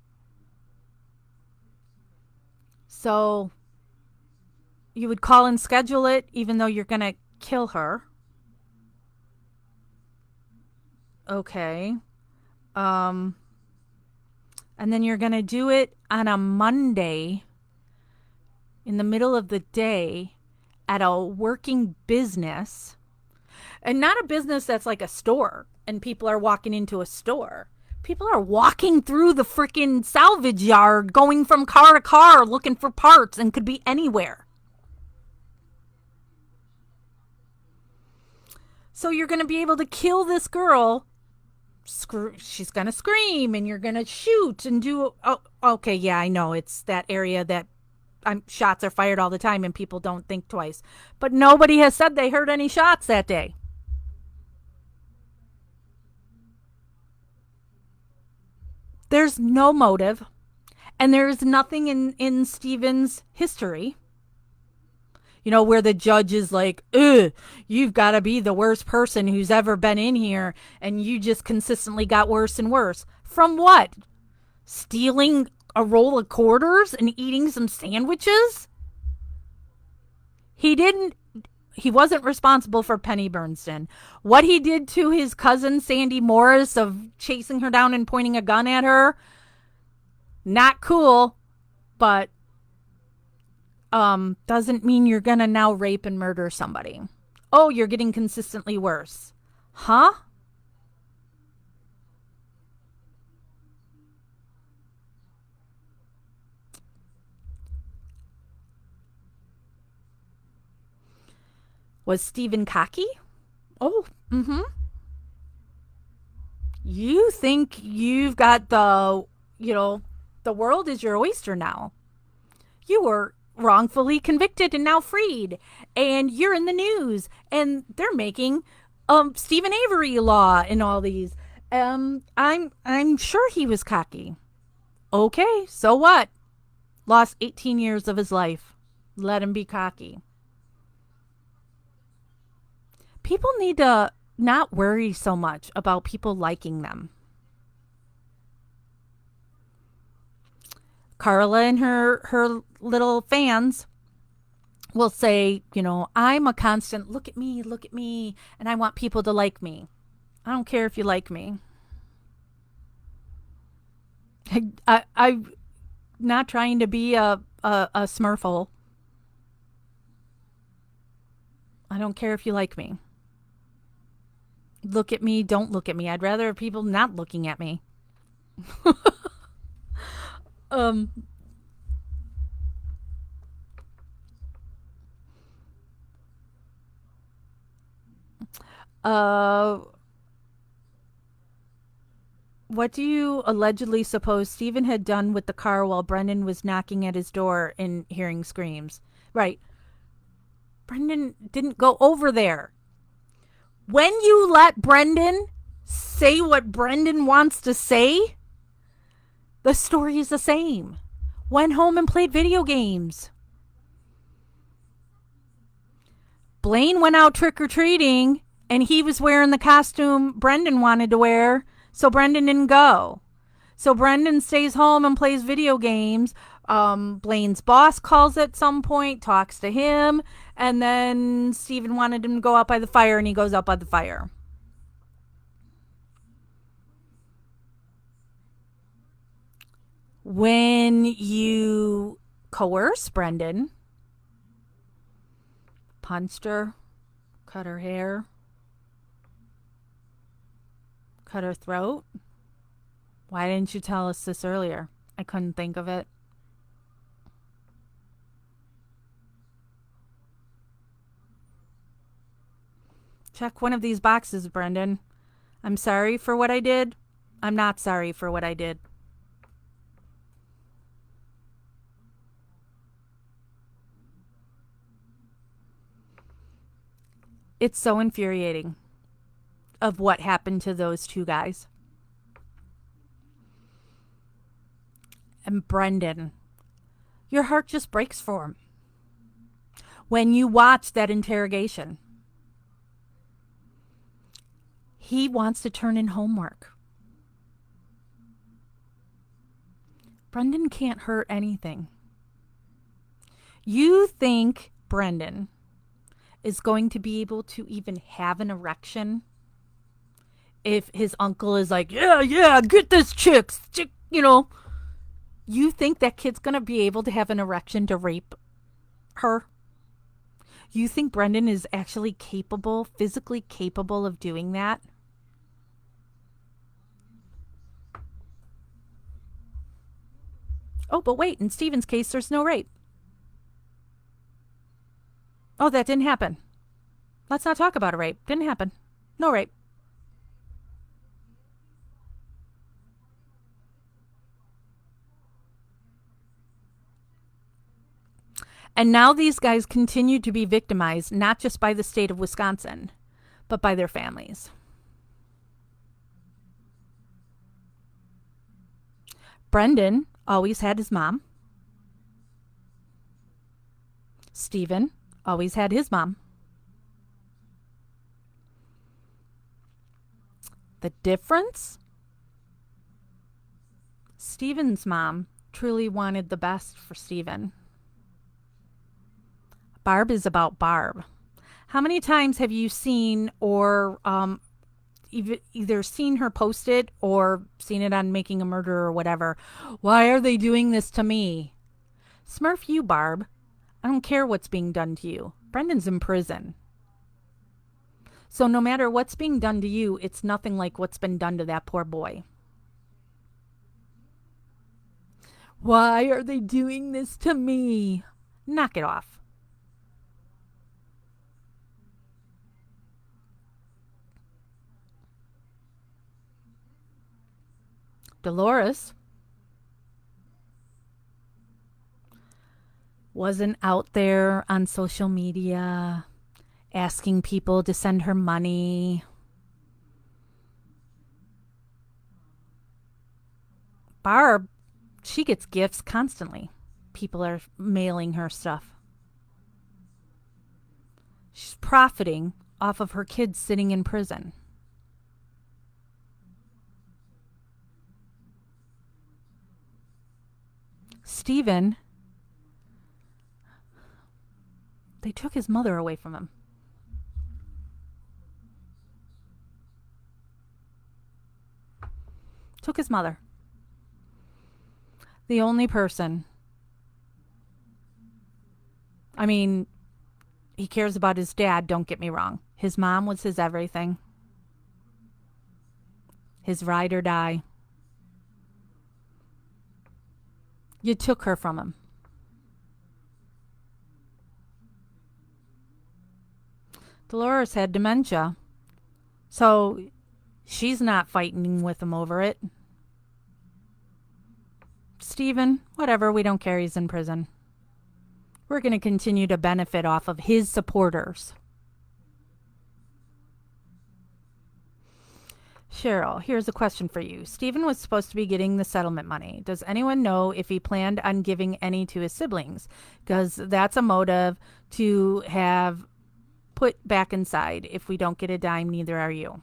So you would call and schedule it even though you're going to kill her. Okay. And then you're going to do it on a Monday in the middle of the day at a working business. And not a business that's like a store and people are walking into a store. People are walking through the freaking salvage yard, going from car to car, looking for parts, and could be anywhere. So you're going to be able to kill this girl. She's going to scream and you're going to shoot and do. Oh, okay, yeah, I know. It's that area that shots are fired all the time and people don't think twice. But nobody has said they heard any shots that day. There's no motive, and there's nothing in Stephen's history, you know, where the judge is like, ugh, you've got to be the worst person who's ever been in here, and you just consistently got worse and worse. From what? Stealing a roll of quarters and eating some sandwiches? He wasn't responsible for Penny Bernstein. What he did to his cousin Sandy Morris of chasing her down and pointing a gun at her, not cool, but doesn't mean you're gonna now rape and murder somebody. Oh, you're getting consistently worse. Huh? Was Stephen cocky? Oh, mm-hmm. You think you've got the world is your oyster now. You were wrongfully convicted and now freed. And you're in the news. And they're making Stephen Avery law and all these. I'm sure he was cocky. Okay, so what? Lost 18 years of his life. Let him be cocky. People need to not worry so much about people liking them. Carla and her little fans will say, you know, I'm a constant look at me, and I want people to like me. I don't care if you like me. I'm not trying to be a smurfle. I don't care if you like me. Look at me, don't look at me. I'd rather people not looking at me. um Uh, what do you allegedly suppose Stephen had done with the car while Brendan was knocking at his door and hearing screams? Right. Brendan didn't go over there. When you let Brendan say what Brendan wants to say, the story is the same. Went home and played video games. Blaine went out trick or treating and he was wearing the costume Brendan wanted to wear, so Brendan didn't go. So Brendan stays home and plays video games. Blaine's boss calls at some point, talks to him, and then Stephen wanted him to go out by the fire, and he goes out by the fire. When you coerce Brendan, punched her, cut her hair, cut her throat. Why didn't you tell us this earlier? I couldn't think of it. Check one of these boxes, Brendan. I'm sorry for what I did. I'm not sorry for what I did. It's so infuriating of what happened to those two guys. And Brendan, your heart just breaks for him. When you watch that interrogation, he wants to turn in homework. Brendan can't hurt anything. You think Brendan is going to be able to even have an erection if his uncle is like, yeah, get this chick, you know. You think that kid's going to be able to have an erection to rape her? You think Brendan is actually capable, physically capable of doing that? Oh, but wait, in Stephen's case, there's no rape. Oh, that didn't happen. Let's not talk about a rape. Didn't happen. No rape. And now these guys continue to be victimized, not just by the state of Wisconsin, but by their families. Brendan always had his mom. Stephen always had his mom. The difference? Stephen's mom truly wanted the best for Stephen. Barb is about Barb. How many times have you seen or either seen her post it or seen it on Making a Murderer or whatever? Why are they doing this to me? Smurf you, Barb. I don't care what's being done to you. Brendan's in prison. So no matter what's being done to you, it's nothing like what's been done to that poor boy. Why are they doing this to me? Knock it off. Dolores wasn't out there on social media asking people to send her money. Barb, she gets gifts constantly. People are mailing her stuff. She's profiting off of her kids sitting in prison. Stephen, they took his mother away from him. Took his mother. The only person. I mean, he cares about his dad, don't get me wrong. His mom was his everything. His ride or die. You took her from him. Dolores had dementia. So she's not fighting with him over it. Stephen, whatever, we don't care. He's in prison. We're going to continue to benefit off of his supporters. Cheryl, here's a question for you. Stephen was supposed to be getting the settlement money. Does anyone know if he planned on giving any to his siblings? Because that's a motive to have put back inside. If we don't get a dime, neither are you.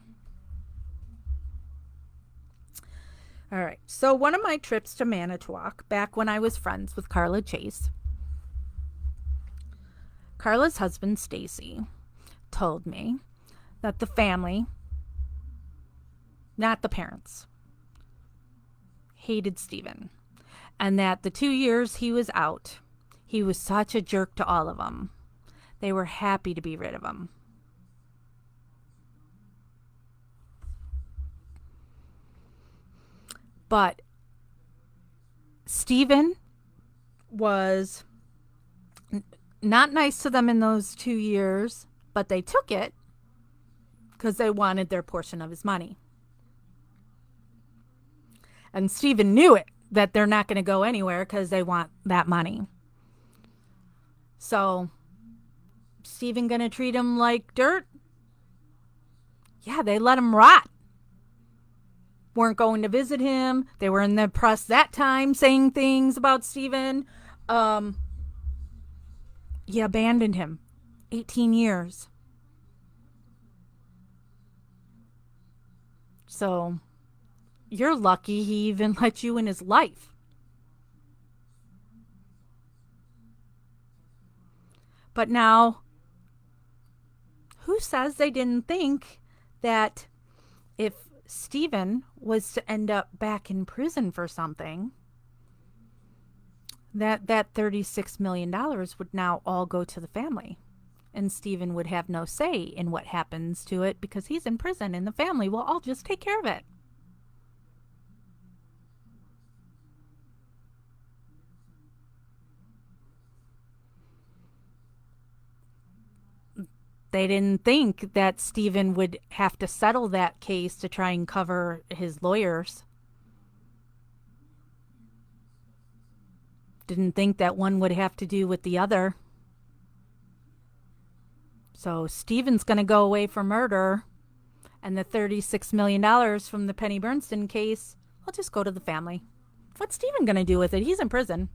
All right. So one of my trips to Manitowoc, back when I was friends with Carla Chase, Carla's husband, Stacy, told me that the family, not the parents, hated Stephen. And that the 2 years he was out, he was such a jerk to all of them. They were happy to be rid of him. But Stephen was not nice to them in those 2 years, but they took it because they wanted their portion of his money. And Stephen knew it, that they're not going to go anywhere because they want that money. So, Stephen going to treat him like dirt? Yeah, they let him rot. Weren't going to visit him. They were in the press that time saying things about Stephen. He abandoned him. 18 years. So, you're lucky he even let you in his life. But now, who says they didn't think that if Stephen was to end up back in prison for something, that $36 million would now all go to the family. And Stephen would have no say in what happens to it because he's in prison and the family will all just take care of it. They didn't think that Stephen would have to settle that case to try and cover his lawyers. Didn't think that one would have to do with the other. So Stephen's going to go away for murder, and the $36 million from the Penny Bernstein case will just go to the family. What's Stephen going to do with it? He's in prison.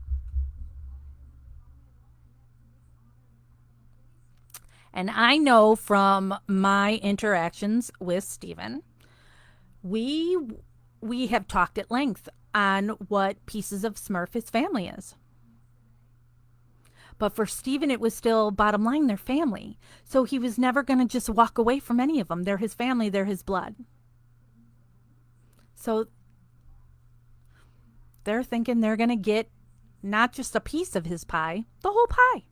And I know from my interactions with Stephen, we have talked at length on what pieces of Smurf his family is. But for Stephen, it was still bottom line, their family. So he was never going to just walk away from any of them. They're his family. They're his blood. So they're thinking they're going to get not just a piece of his pie, the whole pie.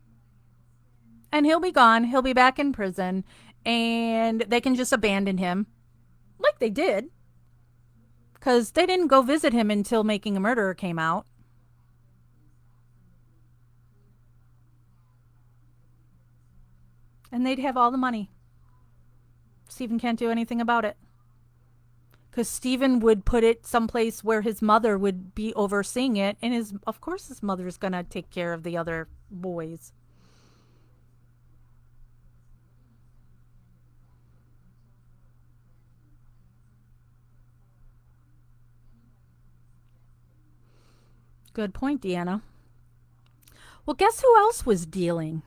And he'll be gone. He'll be back in prison. And they can just abandon him. Like they did. Because they didn't go visit him until Making a Murderer came out. And they'd have all the money. Stephen can't do anything about it. Because Stephen would put it someplace where his mother would be overseeing it. And of course his mother's going to take care of the other boys. Good point, Deanna. Well, guess who else was dealing?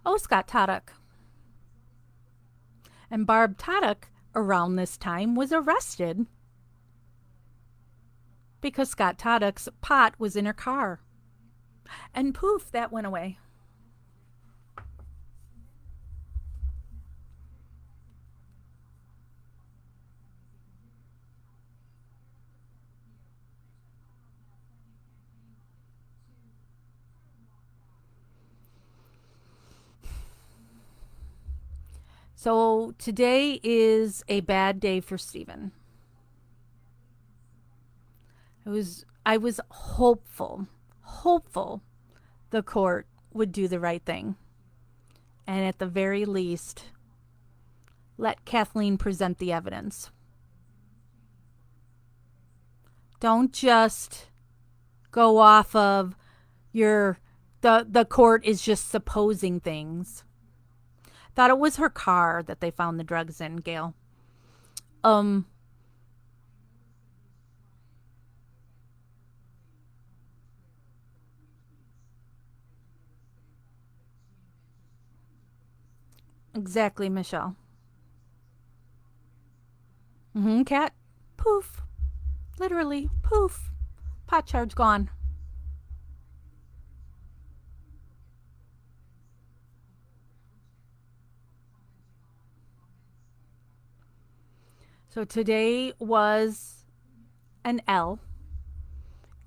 Oh, Scott Toddock. And Barb Toddock, around this time, was arrested because Scott Toddock's pot was in her car. And poof, that went away. So today is a bad day for Stephen. I was hopeful the court would do the right thing. And at the very least, Let Kathleen present the evidence. Don't just go off of the court is just supposing things. Thought it was her car that they found the drugs in, Gail. Exactly, Michelle. Cat. Poof. Literally, poof. Pot charge gone. So today was an L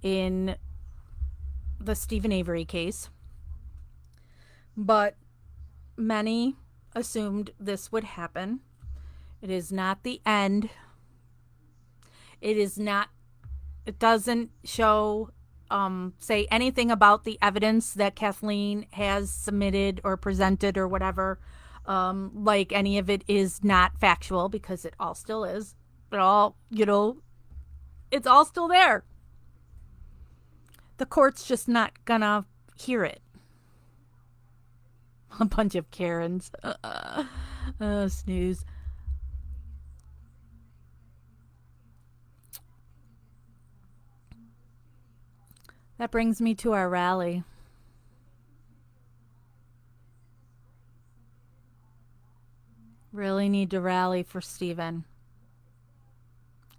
in the Stephen Avery case, but many assumed this would happen. It is not the end. It is not, it doesn't show, say anything about the evidence that Kathleen has submitted or presented or whatever. Like any of it is not factual, because it all still is. It all, it's all still there. The court's just not gonna hear it. A bunch of Karens. Snooze. That brings me to our rally. Really need to rally for Stephen.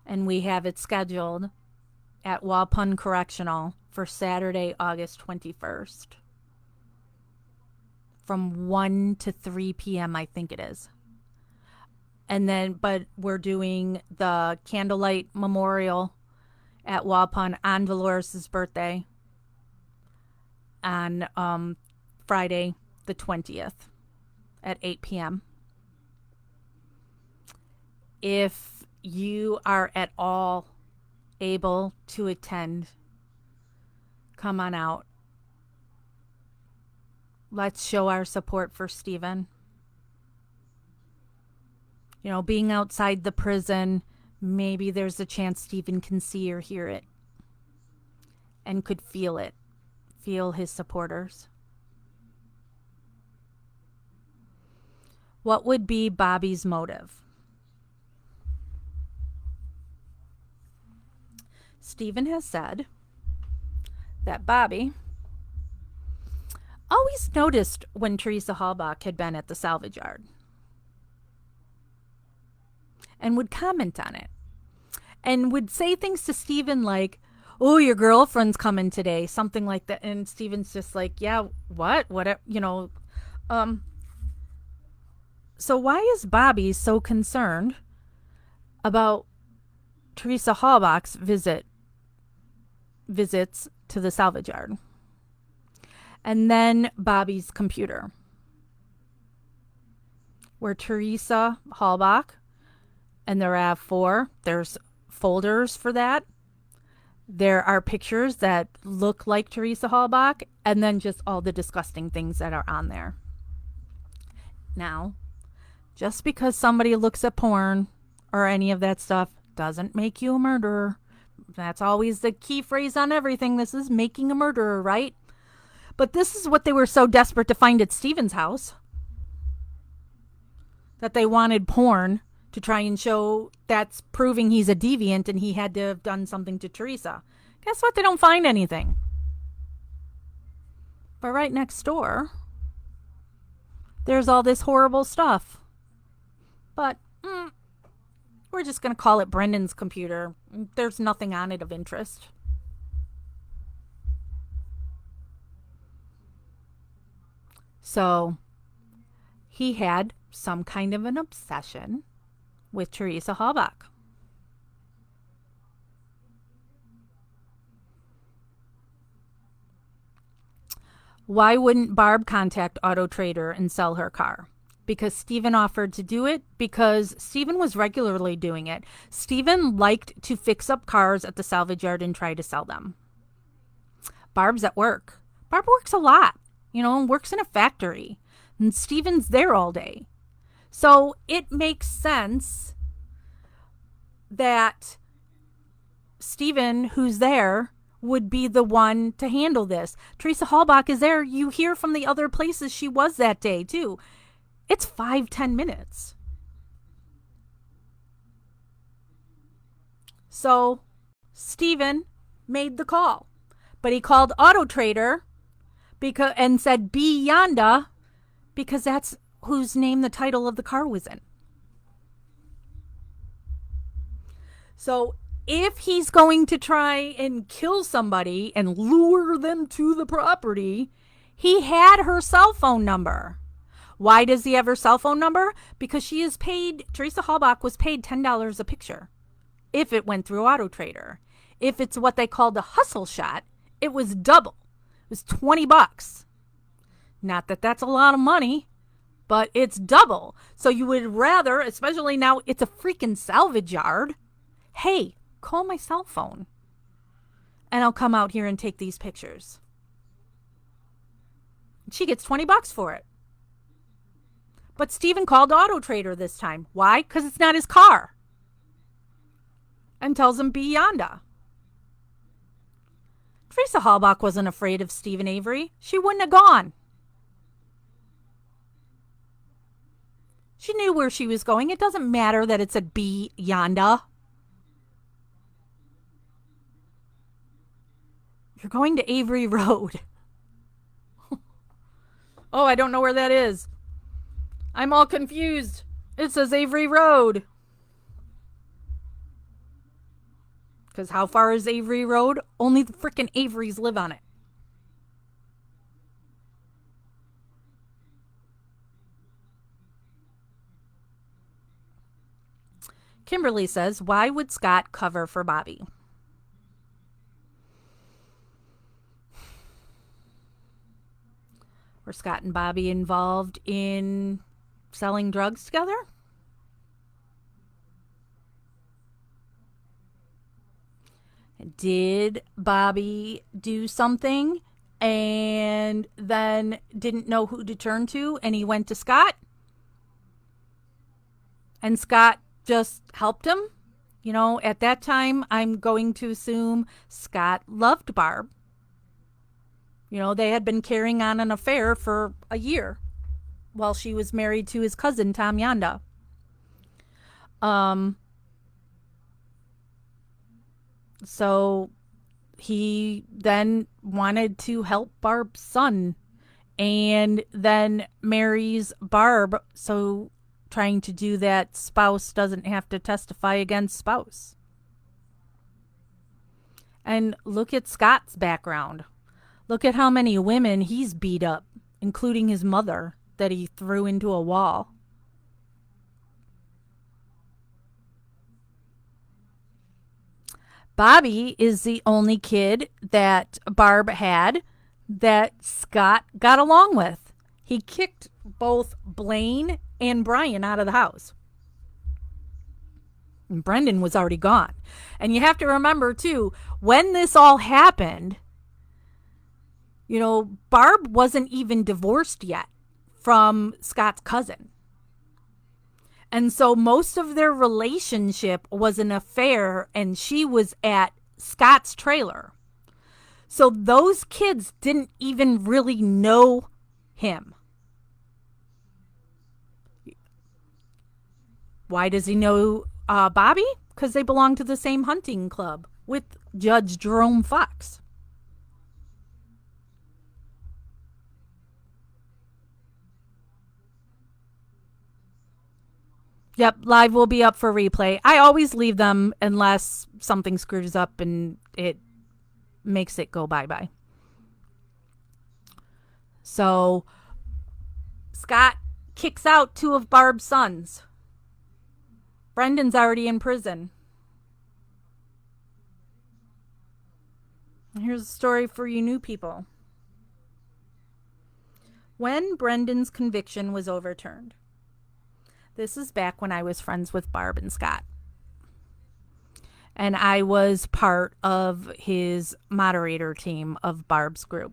And we have it scheduled at Waupun Correctional for Saturday, August 21st. From 1 to 3 p.m., I think it is. And then, but we're doing the candlelight memorial at Waupun on Dolores' birthday on Friday the 20th at 8 p.m. If you are at all able to attend, come on out. Let's show our support for Stephen. Being outside the prison, maybe there's a chance Stephen can see or hear it and could feel it, feel his supporters. What would be Bobby's motive? Stephen has said that Bobby always noticed when Teresa Halbach had been at the salvage yard and would comment on it and would say things to Stephen like, "Oh, your girlfriend's coming today," something like that. And Stephen's just like, "Yeah, what? So why is Bobby so concerned about Teresa Halbach's visits to the salvage yard? And then Bobby's computer, where Teresa Halbach and the RAV4, there's folders for that. There are pictures that look like Teresa Halbach, and then just all the disgusting things that are on there. Now, just because somebody looks at porn or any of that stuff doesn't make you a murderer. That's always the key phrase on everything. This is making a murderer, right? But this is what they were so desperate to find at Stephen's house, that they wanted porn to try and show that's proving he's a deviant and he had to have done something to Teresa. Guess what? They don't find anything. But right next door, there's all this horrible stuff. But we're just going to call it Brendan's computer. There's nothing on it of interest. So he had some kind of an obsession with Teresa Halbach. Why wouldn't Barb contact Auto Trader and sell her car? Because Stephen offered to do it, because Stephen was regularly doing it. Stephen liked to fix up cars at the salvage yard and try to sell them. Barb's at work. Barb works a lot, and works in a factory. And Stephen's there all day. So it makes sense that Stephen, who's there, would be the one to handle this. Teresa Hallbach is there. You hear from the other places she was that day, too. It's 5-10 minutes. So Stephen made the call, but he called Auto Trader and said B Yonda because that's whose name the title of the car was in. So if he's going to try and kill somebody and lure them to the property, he had her cell phone number. Why does he have her cell phone number? Because she is paid, Teresa Hallbach was paid $10 a picture if it went through Auto Trader. If it's what they called a hustle shot, it was double. It was $20. Not that that's a lot of money, but it's double. So you would rather, especially now it's a freaking salvage yard, hey, call my cell phone and I'll come out here and take these pictures. She gets $20 for it. But Stephen called Auto Trader this time. Why? Because it's not his car. And tells him be Yonda. Teresa Hallbach wasn't afraid of Stephen Avery. She wouldn't have gone. She knew where she was going. It doesn't matter that it said be Yonda. You're going to Avery Road. Oh, I don't know where that is. I'm all confused. It says Avery Road. Because how far is Avery Road? Only the frickin' Averys live on it. Kimberly says, why would Scott cover for Bobby? Were Scott and Bobby involved in selling drugs together? Did Bobby do something and then didn't know who to turn to and he went to Scott? And Scott just helped him? You know, at that time, I'm going to assume Scott loved Barb. You know, they had been carrying on an affair for a year while she was married to his cousin, Tom Yonda. So he then wanted to help Barb's son and then marries Barb. So trying to do that, spouse doesn't have to testify against spouse. And look at Scott's background. Look at how many women he's beat up, including his mother that he threw into a wall. Bobby is the only kid that Barb had that Scott got along with. He kicked both Blaine and Brian out of the house. And Brendan was already gone. And you have to remember, too, when this all happened, you know, Barb wasn't even divorced yet from Scott's cousin. And so most of their relationship was an affair, and she was at Scott's trailer. So those kids didn't even really know him. Why does he know Bobby? Because they belong to the same hunting club with Judge Jerome Fox. Yep, live will be up for replay. I always leave them unless something screws up and it makes it go bye-bye. So, Scott kicks out 2 of Barb's sons. Brendan's already in prison. Here's a story for you new people. When Brendan's conviction was overturned. This is back when I was friends with Barb and Scott. And I was part of his moderator team of Barb's group.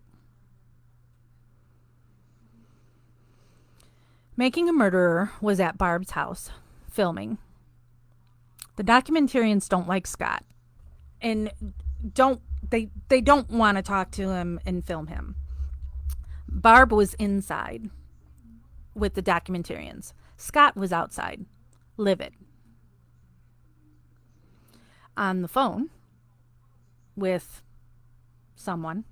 Making a Murderer was at Barb's house filming. The documentarians don't like Scott and they don't want to talk to him and film him. Barb was inside with the documentarians. Scott was outside, livid, on the phone with someone,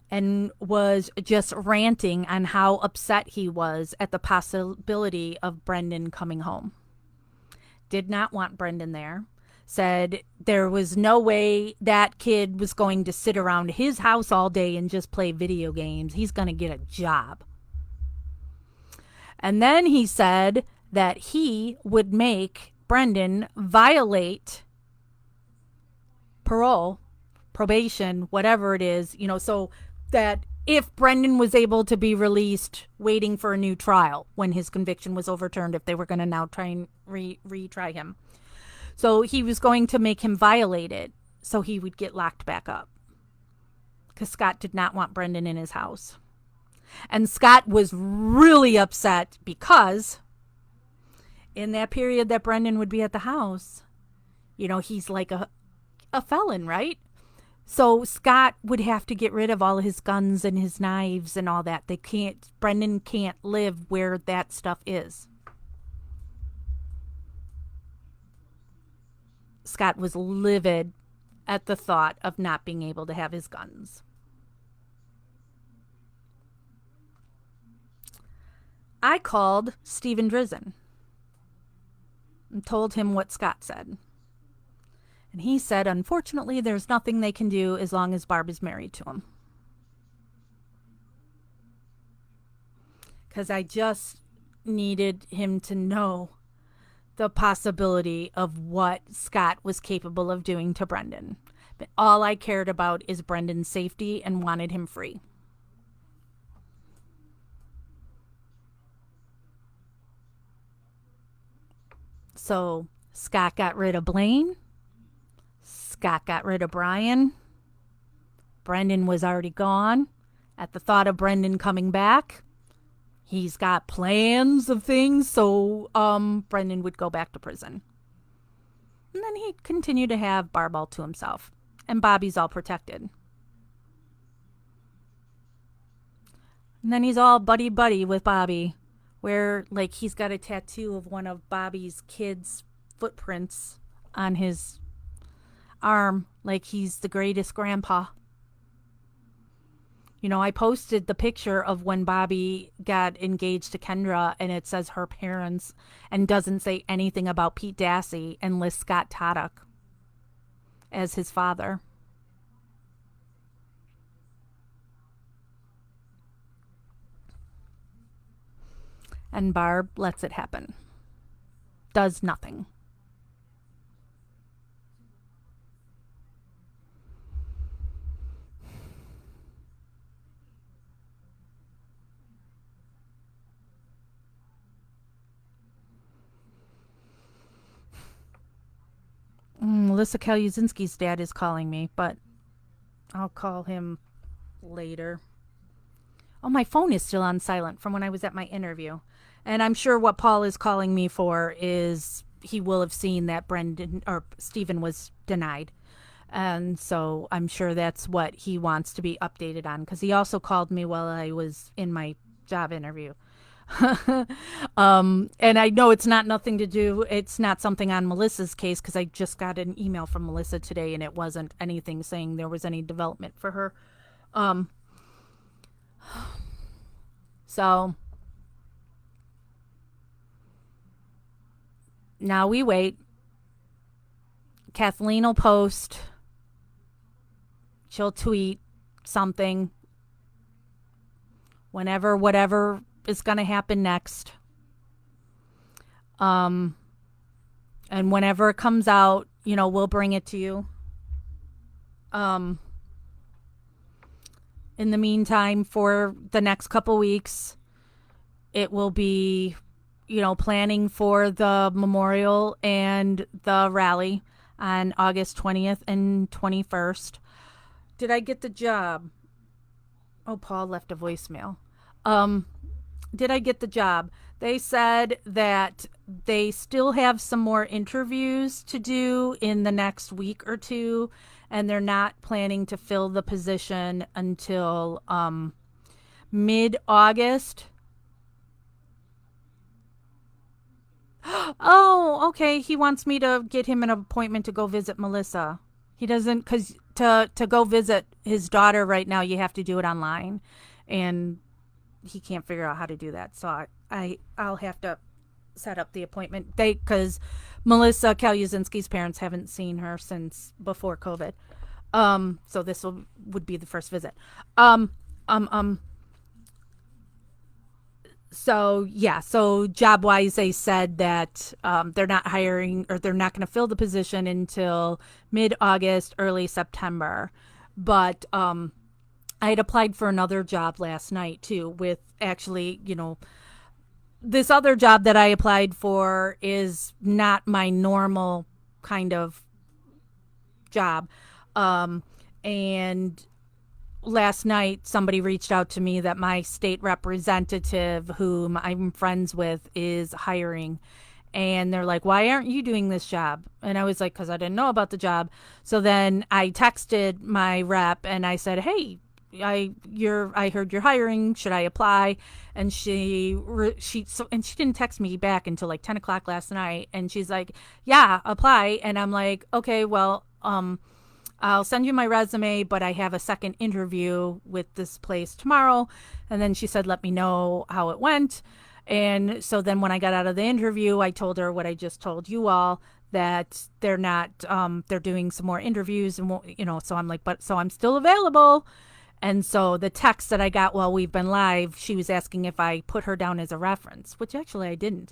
and was just ranting on how upset he was at the possibility of Brendan coming home. Did not want Brendan there. Said there was no way that kid was going to sit around his house all day and just play video games. He's going to get a job. And then he said that he would make Brendan violate parole, probation, whatever it is, so that if Brendan was able to be released waiting for a new trial when his conviction was overturned, if they were going to now try and retry him. So he was going to make him violate it so he would get locked back up. Because Scott did not want Brendan in his house. And Scott was really upset because in that period that Brendan would be at the house, he's like a felon, right? So Scott would have to get rid of all his guns and his knives and all that. Brendan can't live where that stuff is. Scott was livid at the thought of not being able to have his guns. I called Stephen Drizzen and told him what Scott said. And he said, unfortunately, there's nothing they can do as long as Barb is married to him. Because I just needed him to know the possibility of what Scott was capable of doing to Brendan. But all I cared about is Brendan's safety and wanted him free. So Scott got rid of Blaine. Scott got rid of Brian. Brendan was already gone. At the thought of Brendan coming back, he's got plans of things, so Brendan would go back to prison. And then he'd continue to have Barb all to himself. And Bobby's all protected. And then he's all buddy-buddy with Bobby, where, he's got a tattoo of one of Bobby's kids' footprints on his arm, like he's the greatest grandpa. I posted the picture of when Bobby got engaged to Kendra, and it says her parents and doesn't say anything about Pete Dassey and lists Scott Toddock as his father. And Barb lets it happen. Does nothing. Melissa Kaluzinski's dad is calling me, but I'll call him later. Oh, my phone is still on silent from when I was at my interview. And I'm sure what Paul is calling me for is he will have seen that Stephen was denied. And so I'm sure that's what he wants to be updated on, because he also called me while I was in my job interview. And I know it's not something on Melissa's case, because I just got an email from Melissa today and it wasn't anything saying there was any development for her. So now we wait. Kathleen will post. She'll tweet something whatever is going to happen next. And whenever it comes out, we'll bring it to you. In the meantime, for the next couple weeks, it will be, planning for the memorial and the rally on August 20th and 21st. Did I get the job? Oh, Paul left a voicemail. Did I get the job? They said that they still have some more interviews to do in the next week or two, and they're not planning to fill the position until mid August. Oh, okay. He wants me to get him an appointment to go visit Melissa. He doesn't, because to go visit his daughter right now, you have to do it online, and he can't figure out how to do that. So I'll have to set up the appointment. Because Melissa Kaluzinski's parents haven't seen her since before COVID. So this would be the first visit. Um, um, um. So yeah, so job wise, they said that they're not hiring, or they're not going to fill the position until mid August, early September. But I had applied for another job last night too, with actually, this other job that I applied for is not my normal kind of job. And last night somebody reached out to me that my state representative, whom I'm friends with, is hiring. And they're like, why aren't you doing this job? And I was like, because I didn't know about the job. So then I texted my rep and I said, hey, I heard you're hiring. Should I apply? And she didn't text me back until like 10 o'clock last night. And she's like, yeah, apply. And I'm like, okay, well, I'll send you my resume, but I have a second interview with this place tomorrow. And then she said, let me know how it went. And so then when I got out of the interview, I told her what I just told you all, that they're not, they're doing some more interviews, and so I'm like, so I'm still available. And so the text that I got while we've been live, she was asking if I put her down as a reference, which actually I didn't.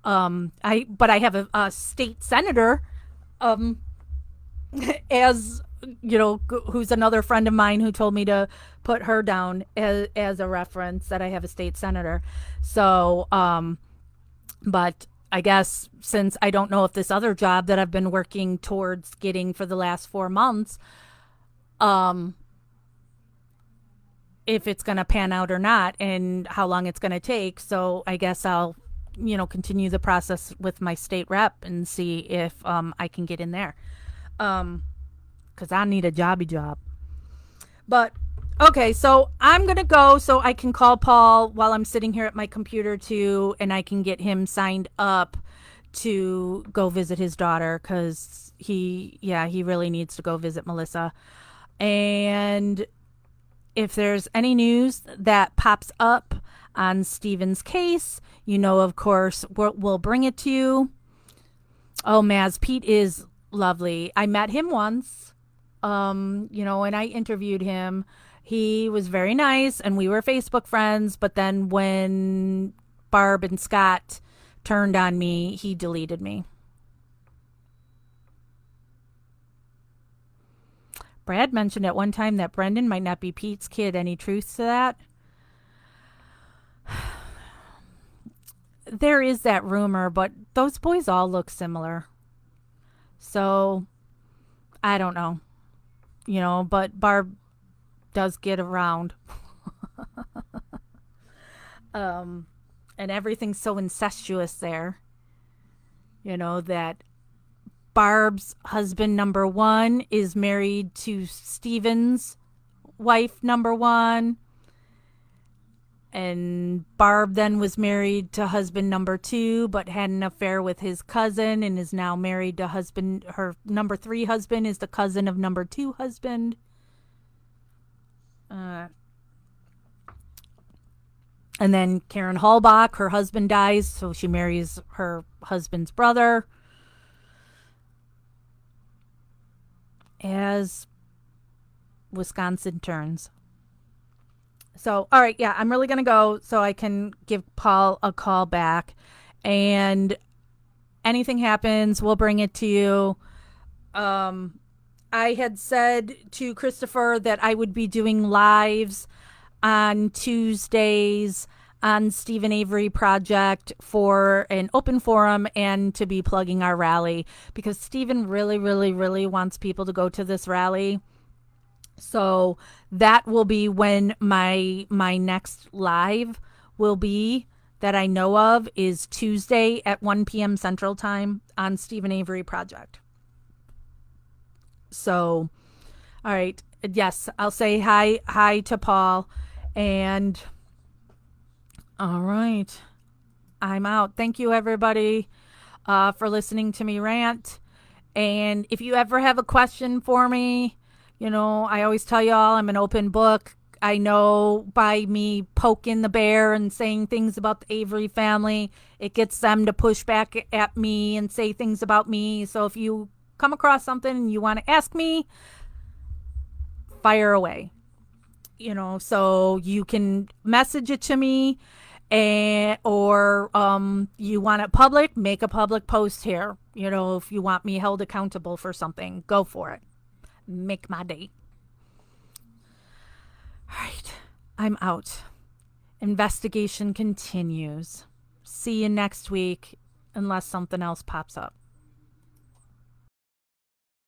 But I have a state senator, as who's another friend of mine who told me to put her down as a reference, that I have a state senator. So, but I guess since I don't know if this other job that I've been working towards getting for the last 4 months, if it's going to pan out or not, and how long it's going to take. So I guess I'll, continue the process with my state rep and see if I can get in there. Because I need a jobby job. But, okay, so I'm going to go so I can call Paul while I'm sitting here at my computer too, and I can get him signed up to go visit his daughter, because he really needs to go visit Melissa. And if there's any news that pops up on Steven's case, of course, we'll bring it to you. Oh, Maz, Pete is lovely. I met him once, and I interviewed him. He was very nice, and we were Facebook friends. But then when Barb and Scott turned on me, he deleted me. Brad mentioned at one time that Brendan might not be Pete's kid. Any truth to that? There is that rumor, but those boys all look similar. So, I don't know. But Barb does get around. And everything's so incestuous there. That Barb's husband number 1 is married to Steven's wife number 1. And Barb then was married to husband number 2, but had an affair with his cousin, and is now married to her number 3 husband is the cousin of number 2 husband. And then Karen Hallbach, her husband dies, so she marries her husband's brother. As Wisconsin turns. So, all right, yeah, I'm really going to go so I can give Paul a call back. And anything happens, we'll bring it to you. I had said to Christopher that I would be doing lives on Tuesdays on Stephen Avery Project for an open forum, and to be plugging our rally, because Stephen really, really, really wants people to go to this rally. So that will be when my next live will be, that I know of, is Tuesday at 1 p.m. Central Time on Stephen Avery Project. So, all right. Yes, I'll say hi to Paul. And all right. I'm out. Thank you, everybody, for listening to me rant. And if you ever have a question for me, I always tell y'all I'm an open book. I know by me poking the bear and saying things about the Avery family, it gets them to push back at me and say things about me. So if you come across something and you want to ask me, fire away. So you can message it to me, or you want it public, make a public post here. If you want me held accountable for something, go for it. Make my day. All right, I'm out. Investigation continues. See you next week, unless something else pops up.